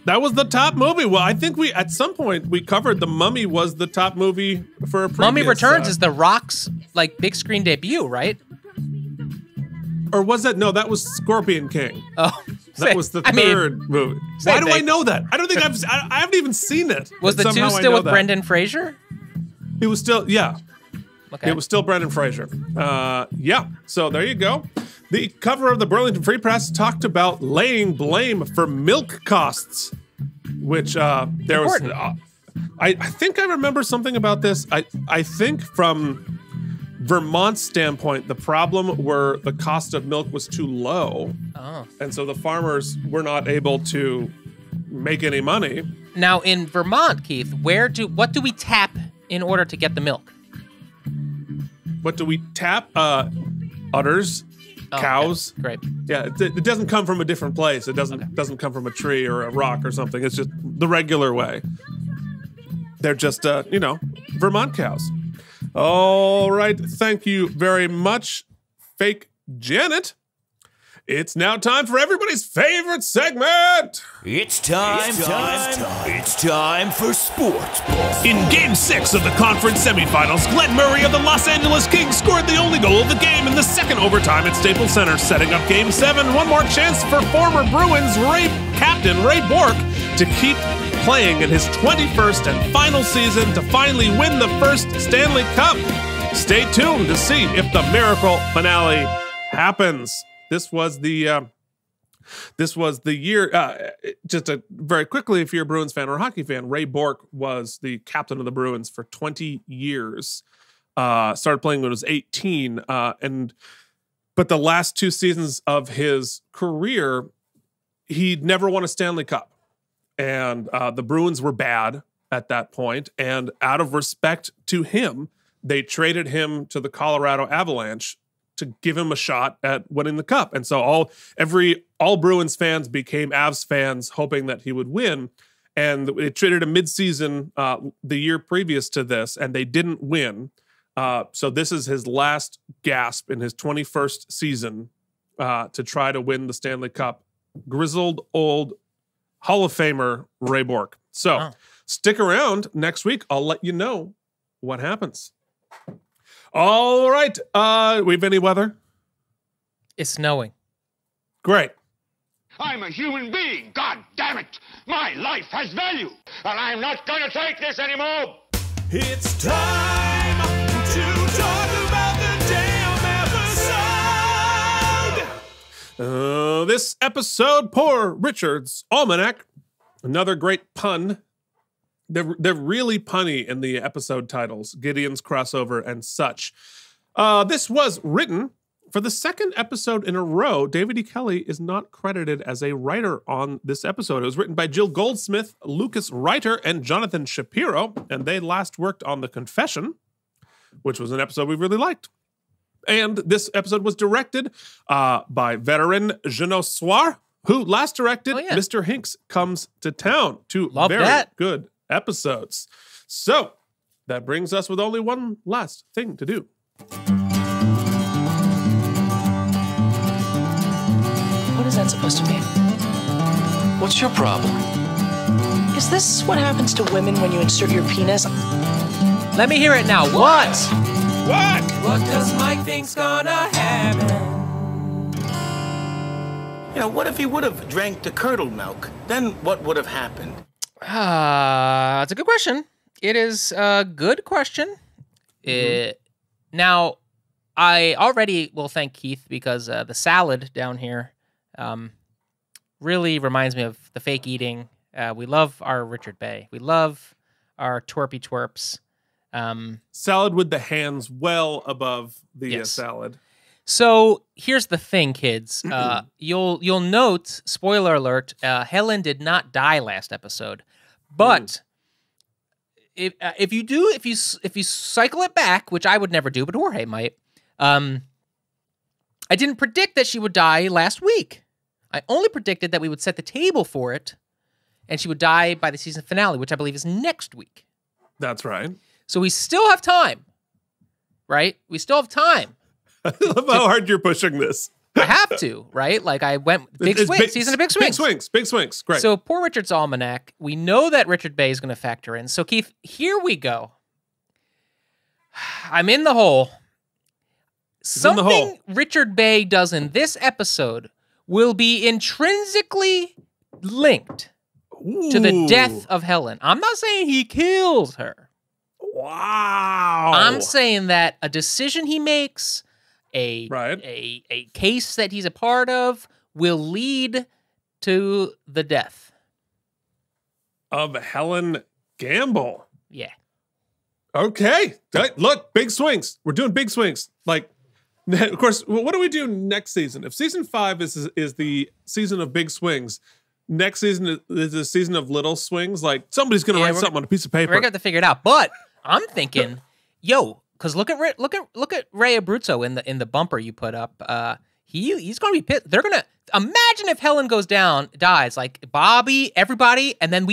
That was the top movie. Well, I think at some point we covered The Mummy was the top movie for a previous... Mummy Returns is The Rock's like big screen debut, right? Or was that? No, that was Scorpion King. Oh. That was the third movie. Why do I know that? I don't think I haven't even seen it. Was the two still with Brendan Fraser? It was still, yeah. Okay. It was still Brendan Fraser. Yeah, so there you go. The cover of the Burlington Free Press talked about laying blame for milk costs, which there was... I think I remember something about this. I think from Vermont's standpoint, the problem were the cost of milk was too low. Oh. And so the farmers were not able to make any money. Now, in Vermont, Keith, what do we tap in order to get the milk? What do we tap? Udders, cows. Okay. Great. Yeah, it doesn't come from a different place. It doesn't come from a tree or a rock or something. It's just the regular way. They're just, Vermont cows. All right. Thank you very much, Fake Janet. It's now time for everybody's favorite segment. It's time for Sportsball. In Game 6 of the conference semifinals, Glenn Murray of the Los Angeles Kings scored the only goal of the game in the second overtime at Staples Center, setting up Game 7. One more chance for former Bruins captain Ray Bourque to keep playing in his 21st and final season to finally win the first Stanley Cup. Stay tuned to see if the miracle finale happens. This was the year. Just very quickly, if you're a Bruins fan or a hockey fan, Ray Bourque was the captain of the Bruins for 20 years. Started playing when he was 18, but the last two seasons of his career, he'd never won a Stanley Cup, and the Bruins were bad at that point. And out of respect to him, they traded him to the Colorado Avalanche to give him a shot at winning the cup. And so all Bruins fans became Avs fans, hoping that he would win. And it traded a midseason the year previous to this, and they didn't win. So this is his last gasp in his 21st season to try to win the Stanley Cup. Grizzled old Hall of Famer Ray Bourque. So stick around next week. I'll let you know what happens. All right. We have any weather? It's snowing. Great. I'm a human being. God damn it. My life has value, and I'm not going to take this anymore. It's time to talk about the damn episode. This episode, Poor Richard's Almanac. Another great pun. They're really punny in the episode titles, Gideon's Crossover and such. This was written for the second episode in a row. David E. Kelley is not credited as a writer on this episode. It was written by Jill Goldsmith, Lucas Reiter, and Jonathan Shapiro, and they last worked on The Confession, which was an episode we really liked. And this episode was directed by veteran Jeannot Soir, who last directed Mr. Hinks Comes to Town. Two very good episodes. So that brings us with only one last thing to do. What is that supposed to mean? What's your problem? Is this what happens to women when you insert your penis? Let me hear it now. What? What does Mike think's gonna happen? You know, what if he would have drank the curdled milk? Then what would have happened? That's a good question. It is a good question. Now, I already will thank Keith because the salad down here really reminds me of the fake eating. We love our Richard Bay. We love our twerpy twerps. Salad with the hands well above the salad. So here's the thing, kids. You'll note, spoiler alert, Helen did not die last episode, but if you cycle it back, which I would never do, but Jorge might. I didn't predict that she would die last week. I only predicted that we would set the table for it, and she would die by the season finale, which I believe is next week. That's right. So we still have time, right? We still have time. I love how hard you're pushing this. I have to, right? Like I went season of big swings. Big swings. Great. So poor Richard's Almanac. We know that Richard Bay is going to factor in. So Keith, here we go. I'm in the hole. Something Richard Bay does in this episode will be intrinsically linked to the death of Helen. I'm not saying he kills her. Wow. I'm saying that a decision he makes, a case that he's a part of, will lead to the death of Helen Gamble. Yeah. Okay. Look, big swings. We're doing big swings. Like, of course, what do we do next season? If season 5 is the season of big swings, next season is the season of little swings. Like somebody's going to write something on a piece of paper. We're going to have to figure it out. But I'm thinking, because look at Ray Abruzzo in the bumper you put up. He's going to be pissed. They're going to imagine if Helen dies, like Bobby, everybody, and then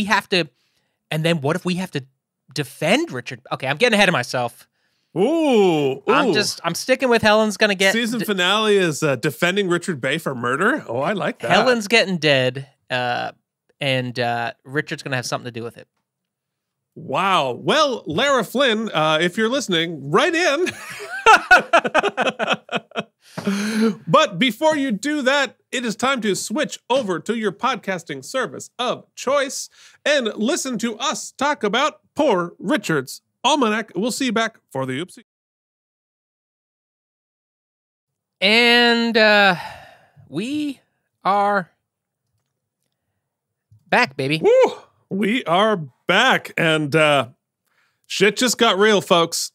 what if we have to defend Richard? Okay, I'm getting ahead of myself. Ooh. I'm sticking with Helen's gonna get season finale is defending Richard Bay for murder. Oh, I like that. Helen's getting dead, and Richard's gonna have something to do with it. Wow. Well, Lara Flynn, if you're listening, write in. But before you do that, it is time to switch over to your podcasting service of choice and listen to us talk about poor Richard's Almanac. We'll see you back for the OOPSY. And we are back, baby. Woo! We are back, and shit just got real, folks.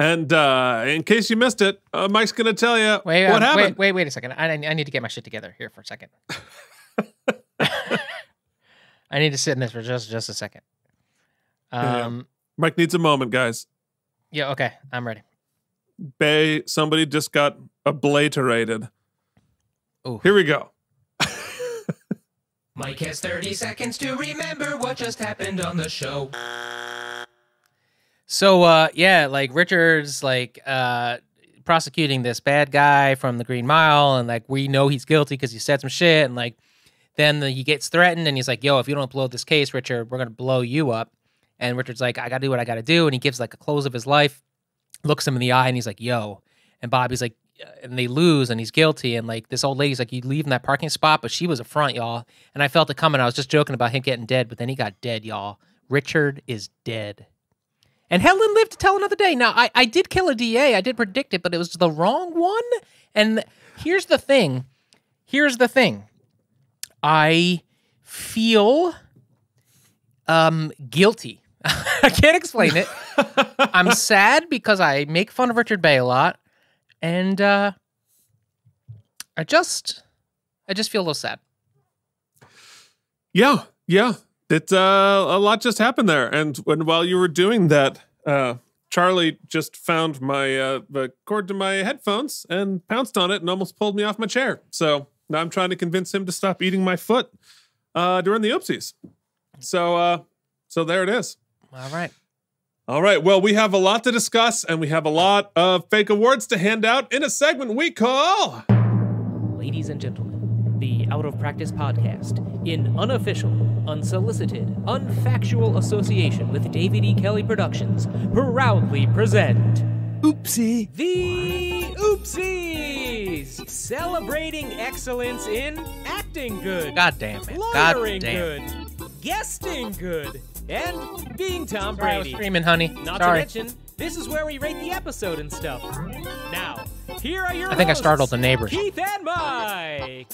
And in case you missed it, Mike's going to tell you what happened. Wait a second. I need to get my shit together here for a second. I need to sit in this for just a second. Mike needs a moment, guys. Yeah, okay. I'm ready. Bay, somebody just got obliterated. Ooh. Here we go. Mike has 30 seconds to remember what just happened on the show. So, like Richard's prosecuting this bad guy from the Green Mile, and like we know he's guilty because he said some shit, and like then he gets threatened, and he's like, "Yo, if you don't blow this case, Richard, we're gonna blow you up." And Richard's like, "I gotta do what I gotta do," and he gives like a close of his life, looks him in the eye, and he's like, "Yo," and Bobby's like, and they lose, and he's guilty, and like this old lady's like, "You leave in that parking spot," but she was a front, y'all, and I felt it coming. I was just joking about him getting dead, but then he got dead, y'all. Richard is dead. And Helen lived to tell another day. Now, I did kill a DA. I did predict it, but it was the wrong one. And here's the thing. I feel guilty. I can't explain it. I'm sad because I make fun of Richard Bay a lot. And I just feel a little sad. Yeah. It's a lot just happened there, and while you were doing that, Charlie just found the cord to my headphones and pounced on it and almost pulled me off my chair. So now I'm trying to convince him to stop eating my foot during the oopsies. So there it is. All right. Well, we have a lot to discuss, and we have a lot of fake awards to hand out in a segment we call, Ladies and gentlemen, the Out of Practice podcast, in unofficial, unsolicited, unfactual association with David E. Kelly Productions, proudly present Oopsie. The Oopsies! Celebrating excellence in acting good, God damn it. lawyering good, guesting good, and being Tom Sorry, I was Brady. screaming, honey. Not Sorry. to mention, this is where we rate the episode and stuff. Now, here are your I think I hosts, startled the neighbors. Keith and Mike.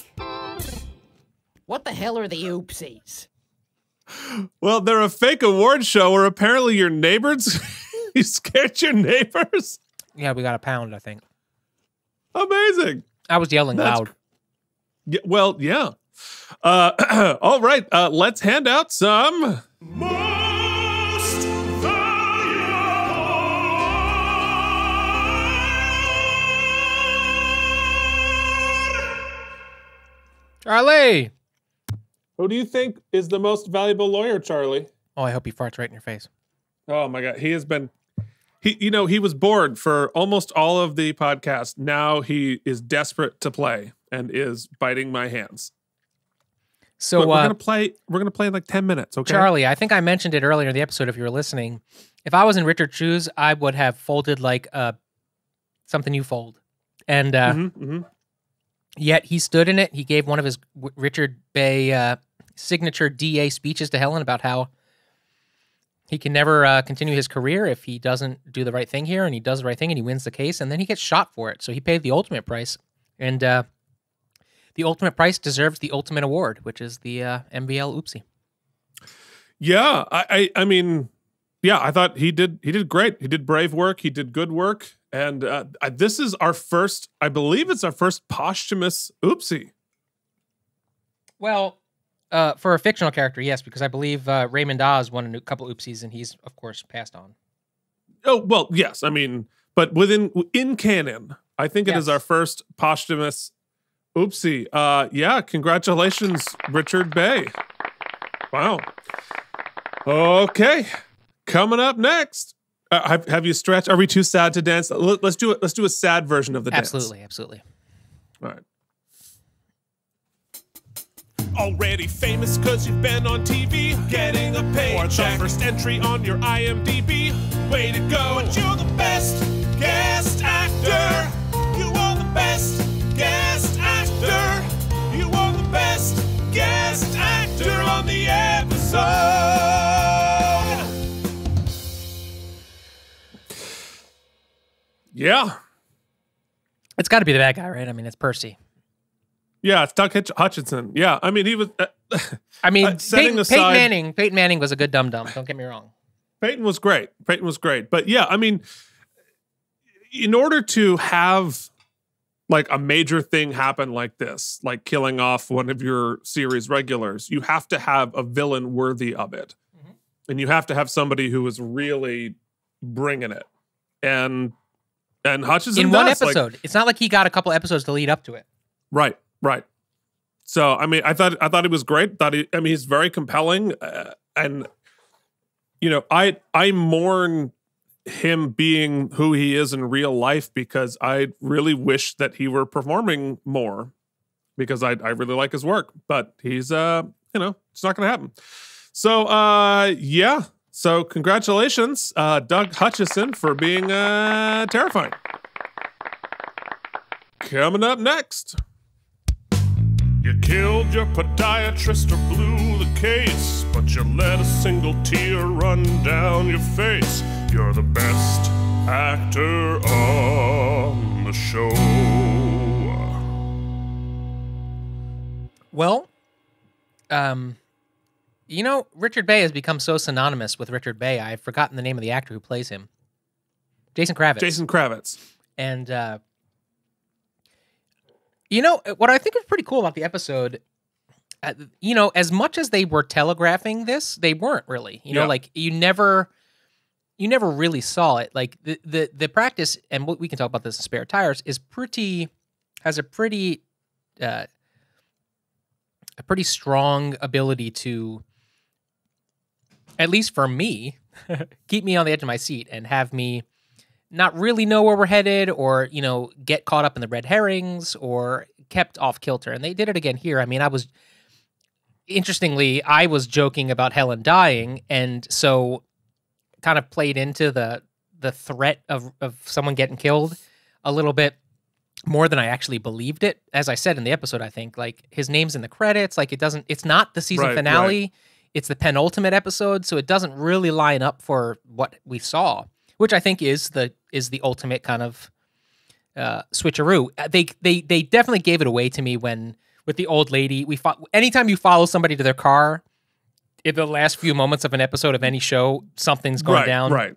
What the hell are the oopsies? Well, they're a fake award show where apparently your neighbors, you scared your neighbors? Yeah, we got a pound, I think. Amazing. I was yelling loud. Yeah, well, yeah. All right, let's hand out some... Most valuable. Charlie! Who do you think is the most valuable lawyer, Charlie? Oh, I hope he farts right in your face. Oh my God, he has been... He was bored for almost all of the podcast. Now he is desperate to play and is biting my hands. So But we're gonna play. We're gonna play in like 10 minutes. Okay, Charlie, I think I mentioned it earlier in the episode. If you were listening, if I was in Richard's shoes, I would have folded like something you fold, and yet he stood in it. He gave one of his Richard Bay signature DA speeches to Helen about how he can never continue his career if he doesn't do the right thing here, and he does the right thing, and he wins the case, and then he gets shot for it. So he paid the ultimate price, and the ultimate price deserves the ultimate award, which is the MVL Oopsie. Yeah, I mean, yeah, I thought he did great. He did brave work. He did good work, and this is our first. I believe it's our first posthumous Oopsie. Well, for a fictional character, yes, because I believe Raymond Oz won a couple Oopsies, and he's of course passed on. Oh well, yes. I mean, but in canon, I think it is our first posthumous Oopsie. Yeah, congratulations, Richard Bay. Wow. Okay, coming up next. Have you stretched? Are we too sad to dance? Let's do it. Let's do a sad version of the dance. Absolutely. All right. Already famous cause you've been on TV, getting a paycheck, or the first entry on your IMDb. Way to go, but you're the best guest actor. You are the best guest actor. You are the best guest actor on the episode. Yeah. It's got to be the bad guy, right? I mean, it's Percy. Yeah, it's Doug Hutchinson. Yeah, I mean, he was... I mean, setting Peyton Manning was a good dum-dum. Don't get me wrong. Peyton was great. But yeah, I mean, in order to have like a major thing happen like this, like killing off one of your series regulars, you have to have a villain worthy of it. Mm-hmm. And you have to have somebody who is really bringing it. And Hutchinson in one episode. It's not like he got a couple episodes to lead up to it. Right. So, I mean, I thought it was great. He's very compelling, and you know, I mourn him being who he is in real life because I really wish that he were performing more because I really like his work, but he's it's not going to happen. So, yeah. So, congratulations, Doug Hutchison, for being terrifying. Coming up next. You killed your podiatrist or blew the case, but you let a single tear run down your face. You're the best actor on the show. Well, Richard Bay has become so synonymous with Richard Bay, I've forgotten the name of the actor who plays him. Jason Kravitz. And, what I think is pretty cool about the episode, as much as they were telegraphing this, they weren't really. Like you never really saw it. Like the practice, and we can talk about this in Spare Tires, has a pretty strong ability to, at least for me, keep me on the edge of my seat and have me not really know where we're headed, or get caught up in the red herrings, or kept off kilter. And they did it again here. I mean, I was joking about Helen dying, and so kind of played into the threat of someone getting killed a little bit more than I actually believed it. As I said in the episode, I think like his name's in the credits, like it's not the season finale. Right. it's the penultimate episode, so it doesn't really line up for what we saw, which I think is the ultimate kind of switcheroo. They definitely gave it away to me when with the old lady. Anytime you follow somebody to their car, in the last few moments of an episode of any show, something's going down. Right.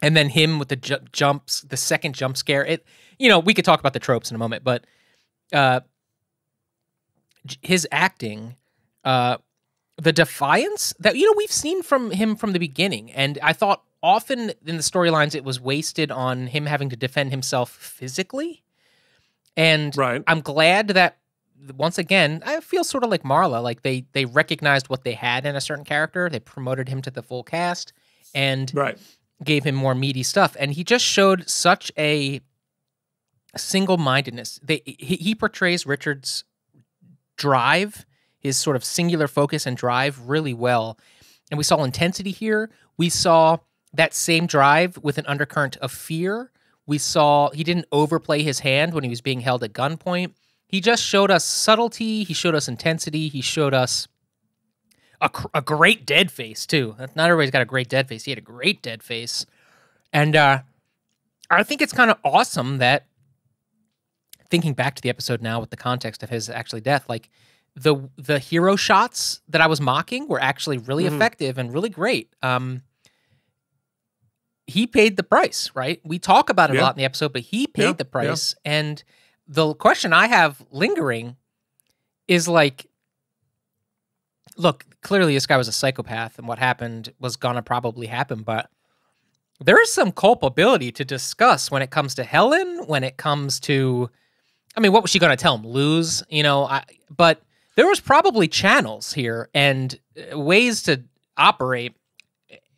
And then him with the jumps, the second jump scare. We could talk about the tropes in a moment, but his acting, the defiance that we've seen from him from the beginning, and I thought often in the storylines it was wasted on him having to defend himself physically. And I'm glad that once again I feel sort of like Marla, like they recognized what they had in a certain character, they promoted him to the full cast, and gave him more meaty stuff, and he just showed such a single-mindedness. He portrays Richard's drive, his sort of singular focus and drive really well. And we saw intensity here. We saw that same drive with an undercurrent of fear. We saw he didn't overplay his hand when he was being held at gunpoint. He just showed us subtlety. He showed us intensity. He showed us a great dead face, too. Not everybody's got a great dead face. He had a great dead face. And I think it's kind of awesome that, thinking back to the episode now with the context of his actually death, like the hero shots that I was mocking were actually really effective and really great. He paid the price, right? We talk about it a lot in the episode, but he paid the price. And the question I have lingering is like, look, clearly this guy was a psychopath and what happened was gonna probably happen, but there is some culpability to discuss when it comes to Helen, when it comes to, what was she going to tell him? Lose? But there was probably channels here and ways to operate.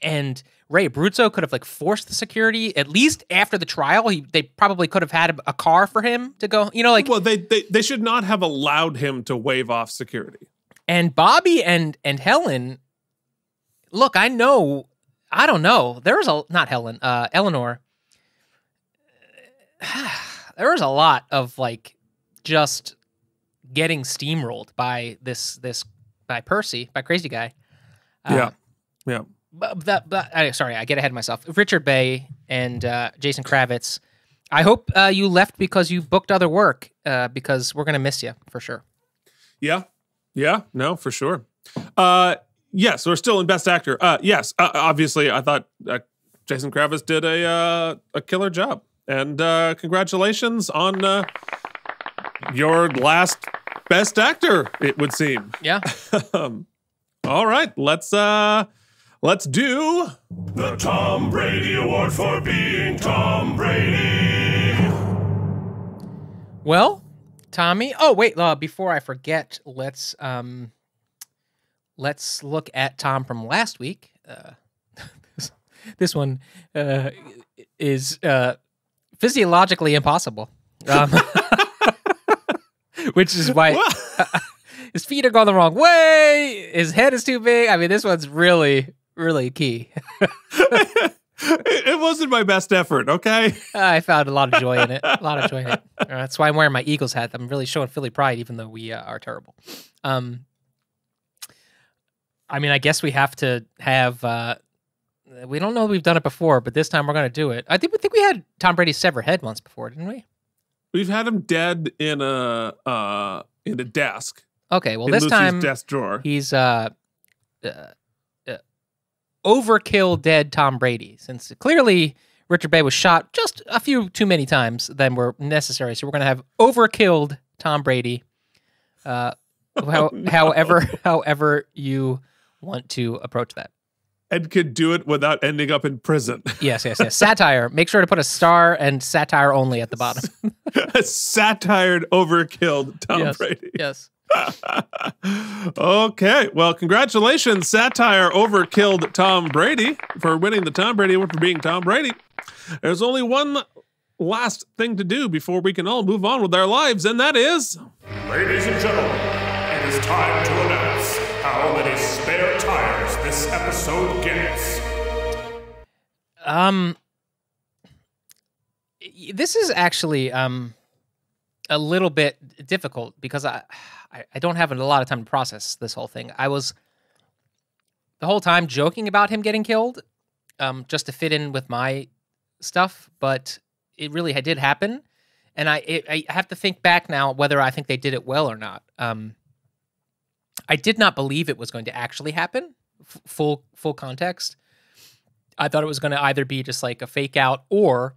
And Ray Abruzzo could have forced the security, at least after the trial. They probably could have had a car for him to go, Well, they should not have allowed him to waive off security. And Bobby and Helen, look, I don't know. There was Eleanor. There was a lot of just getting steamrolled by by Percy, by Crazy Guy. Yeah. Sorry, I get ahead of myself. Richard Bay and Jason Kravitz. I hope you left because you booked other work, because we're gonna miss you for sure. Yeah, no, for sure. Yes, we're still in Best Actor. Yes, obviously, I thought Jason Kravitz did a killer job. And congratulations on your last Best Actor, it would seem. Yeah. All right, let's do the Tom Brady Award for being Tom Brady. Well, Tommy. Oh wait, before I forget, let's look at Tom from last week. This one is physiologically impossible, which is why his feet are going the wrong way. His head is too big. This one's really, really key. It wasn't my best effort, okay? I found a lot of joy in it. That's why I'm wearing my Eagles hat. I'm really showing Philly pride, even though we are terrible. I guess we have to have. We don't know we've done it before, but this time we're going to do it. I think we had Tom Brady sever head once before, didn't we? We've had him dead in a desk. Okay, well in this Lucy's time desk drawer. He's overkill dead Tom Brady, since clearly Richard Bay was shot just a few too many times than were necessary. So we're going to have overkilled Tom Brady. However you want to approach that. And could do it without ending up in prison. Yes. Satire. Make sure to put a star and satire only at the bottom. A satired, overkilled Tom Brady. Yes. Okay. Well, congratulations, satire overkilled Tom Brady, for winning the Tom Brady Award for being Tom Brady. There's only one last thing to do before we can all move on with our lives, and that is... Ladies and gentlemen, it is time to announce how many spare tires this episode gets. This is actually a little bit difficult because I don't have a lot of time to process this whole thing. I was the whole time joking about him getting killed, just to fit in with my stuff, but it really did happen. And I have to think back now whether I think they did it well or not. I did not believe it was going to actually happen, full context. I thought it was going to either be just like a fake out or,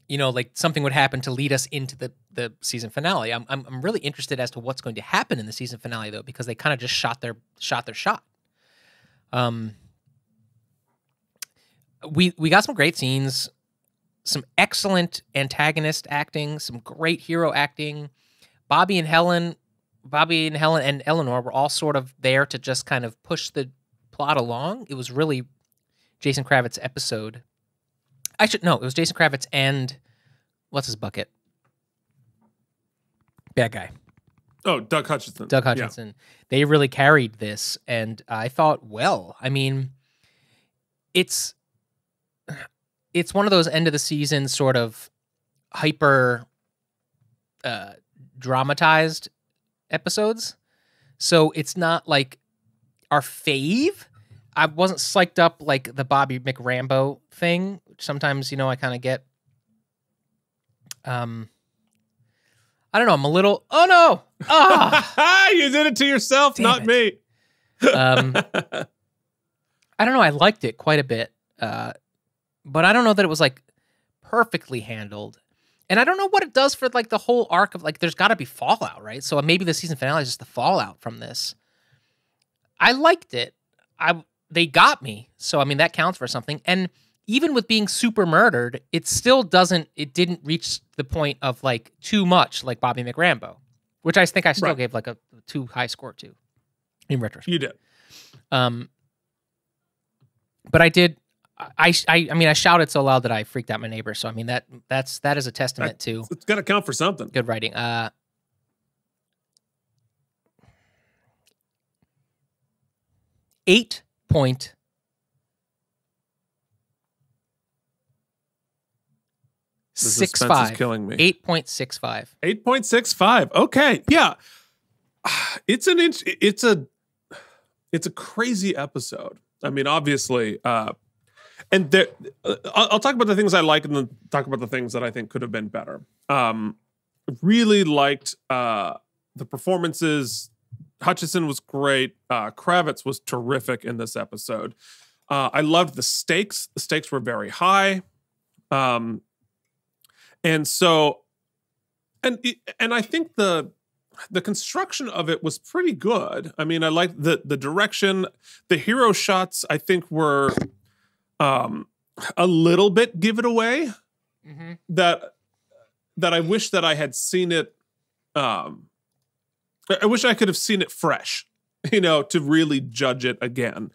like something would happen to lead us into the season finale. I'm really interested as to what's going to happen in the season finale, though, because they kind of just shot their shot. We got some great scenes, some excellent antagonist acting, some great hero acting. Bobby and Helen and Eleanor were all sort of there to just kind of push the plot along. It was really Jason Kravitz's episode. It was Jason Kravitz and what's his bucket? Bad guy. Oh, Doug Hutchinson. Yeah. They really carried this, and I thought, I mean, it's one of those end of the season sort of hyper dramatized episodes. So it's not like our fave. I wasn't psyched up like the Bobby McRambo thing, which sometimes, I kind of get. I don't know. I'm a little. Oh no! Ah, you did it to yourself, Damn not me. I don't know. I liked it quite a bit, but I don't know that it was like perfectly handled. And I don't know what it does for like the whole arc of like. There's got to be fallout, right? So maybe the season finale is just the fallout from this. I liked it. They got me, so I mean that counts for something. And even with being super murdered, it didn't reach the point of like too much like Bobby McRambo, which I think I still gave like a too high score to in retrospect. You did. But I did. I mean, I shouted so loud that I freaked out my neighbor. So I mean that is a testament to. It's got to count for something. Good writing. 8.65. 6.5. Is killing me. 8.65. 8.65. Okay. Yeah. It's a crazy episode. I mean, obviously, and there, I'll talk about the things I like and then talk about the things that I think could have been better. Really liked the performances. Hutchison was great. Kravitz was terrific in this episode. I loved the stakes. The stakes were very high. And so, and I think the construction of it was pretty good. I mean, I liked the direction. The hero shots, I think, were a little bit give it away. Mm-hmm. That I wish that I had seen it. I wish I could have seen it fresh, to really judge it again.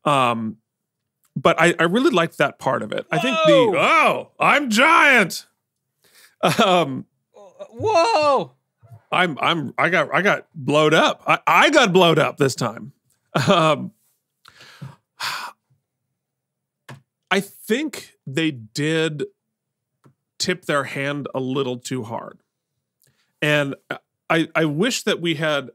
But I really liked that part of it. I think I'm giant. Whoa! I got blowed up. I got blowed up this time. I think they did tip their hand a little too hard. And I wish that we had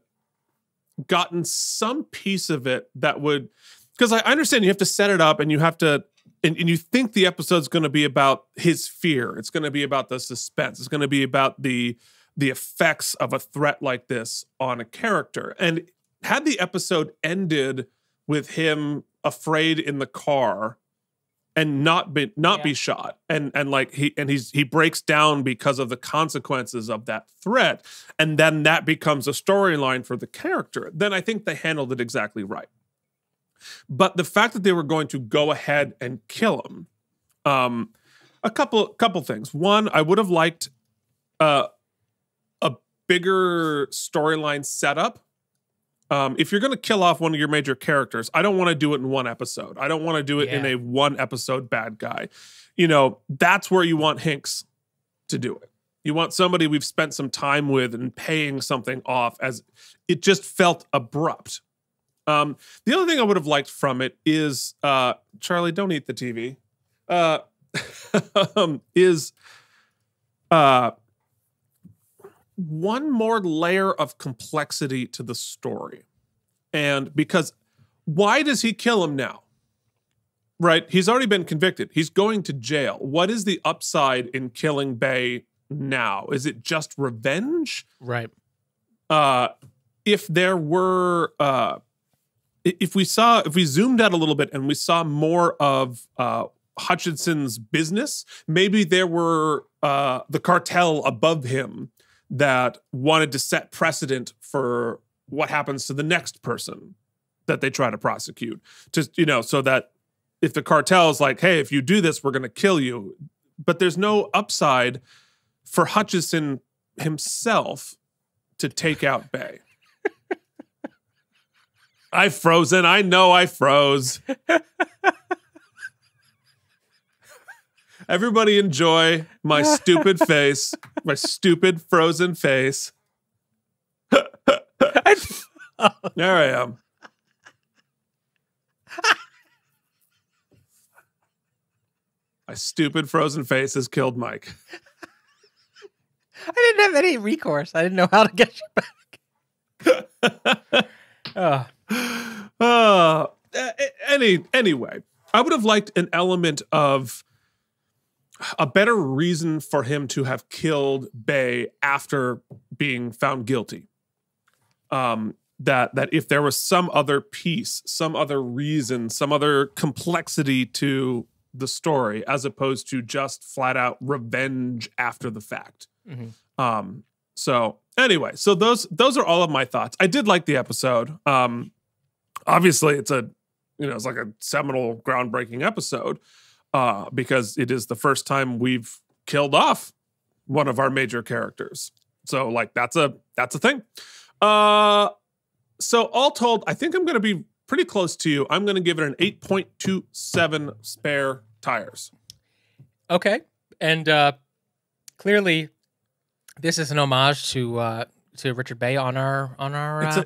gotten some piece of it that would, because I understand you have to set it up and you have to, and you think the episode's going to be about his fear. It's going to be about the suspense. It's going to be about the effects of a threat like this on a character. And had the episode ended with him afraid in the car and not be shot, and like he breaks down because of the consequences of that threat, and then that becomes a storyline for the character, then I think they handled it exactly right. But the fact that they were going to go ahead and kill him, a couple things. One, I would have liked a bigger storyline setup. If you're going to kill off one of your major characters, I don't want to do it in one episode. I don't want to do it in a one episode bad guy. That's where you want Hinks to do it. You want somebody we've spent some time with and paying something off, as it just felt abrupt. The other thing I would have liked from it is, Charlie, don't eat the TV, is one more layer of complexity to the story. And because why does he kill him now? Right? He's already been convicted. He's going to jail. What is the upside in killing Bay now? Is it just revenge? Right. If there were, if we zoomed out a little bit and we saw more of Hutchinson's business, maybe there were the cartel above him that wanted to set precedent for what happens to the next person that they try to prosecute. Just, so that if the cartel is like, hey, if you do this, we're going to kill you. But there's no upside for Hutchison himself to take out Bay. I've frozen. I know I froze. Everybody enjoy my stupid face, my stupid frozen face. There I am. My stupid frozen face has killed Mike. I didn't have any recourse. I didn't know how to get you back. Anyway, I would have liked an element of a better reason for him to have killed Bay after being found guilty. That if there was some other piece, some other reason, some other complexity to the story, as opposed to just flat out revenge after the fact. Mm-hmm. So those are all of my thoughts. I did like the episode. Obviously it's it's like a seminal, groundbreaking episode, because it is the first time we've killed off one of our major characters. So like, that's a thing. So all told, I think I'm going to be pretty close to you. I'm going to give it an 8.27 spare tires. Okay. And clearly this is an homage to Richard Bay on our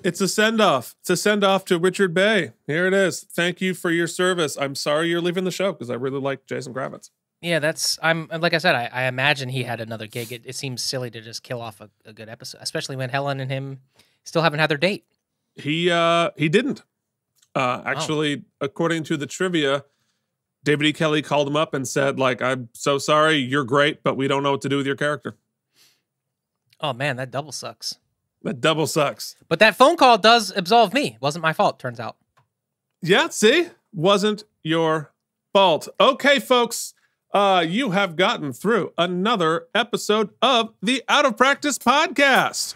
It's a send-off. It's a send-off to Richard Bay. Here it is. Thank you for your service. I'm sorry you're leaving the show because I really like Jason Kravitz. Yeah, like I said, I imagine he had another gig. It seems silly to just kill off a good episode, especially when Helen and him still haven't had their date. He didn't. Actually, according to the trivia, David E. Kelley called him up and said, like, I'm so sorry, you're great, but we don't know what to do with your character. Oh, man, that double sucks. That double sucks. But that phone call does absolve me. Wasn't my fault, turns out. Yeah, see? Wasn't your fault. Okay, folks, you have gotten through another episode of the Out of Practice podcast.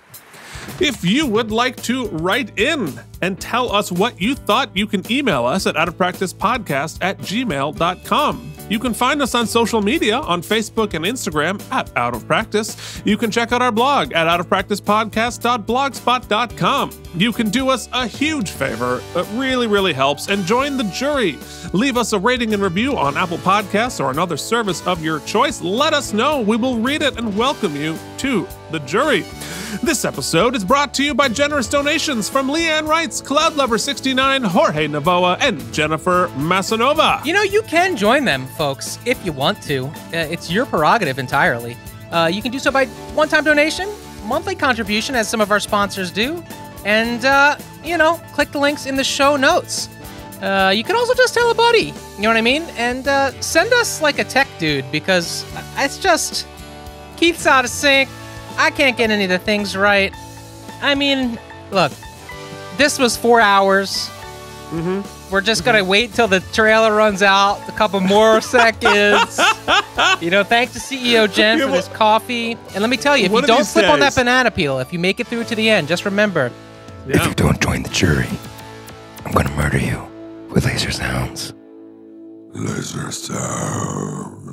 If you would like to write in and tell us what you thought, you can email us at outofpracticepodcast@gmail.com. You can find us on social media on Facebook and Instagram at Out of Practice. You can check out our blog at outofpracticepodcast.blogspot.com. You can do us a huge favor that really, really helps and join the jury. Leave us a rating and review on Apple Podcasts or another service of your choice. Let us know. We will read it and welcome you to the jury. This episode is brought to you by generous donations from Leanne Wrights, Cloudlover69, Jorge Navoa, and Jennifer Masanova. You can join them, folks, if you want to. It's your prerogative entirely. You can do so by one-time donation, monthly contribution, as some of our sponsors do, and, click the links in the show notes. You can also just tell a buddy, you know what I mean? And send us, like, a tech dude, because it's just, Keith's out of sync. I can't get any of the things right. I mean, look, this was 4 hours. Mm-hmm. We're just going to wait till the trailer runs out, a couple more seconds. Thanks to CEO Jen for this coffee. And let me tell you, if you don't slip on that banana peel, if you make it through to the end, just remember. Yeah. If you don't join the jury, I'm going to murder you with laser sounds. Laser sounds.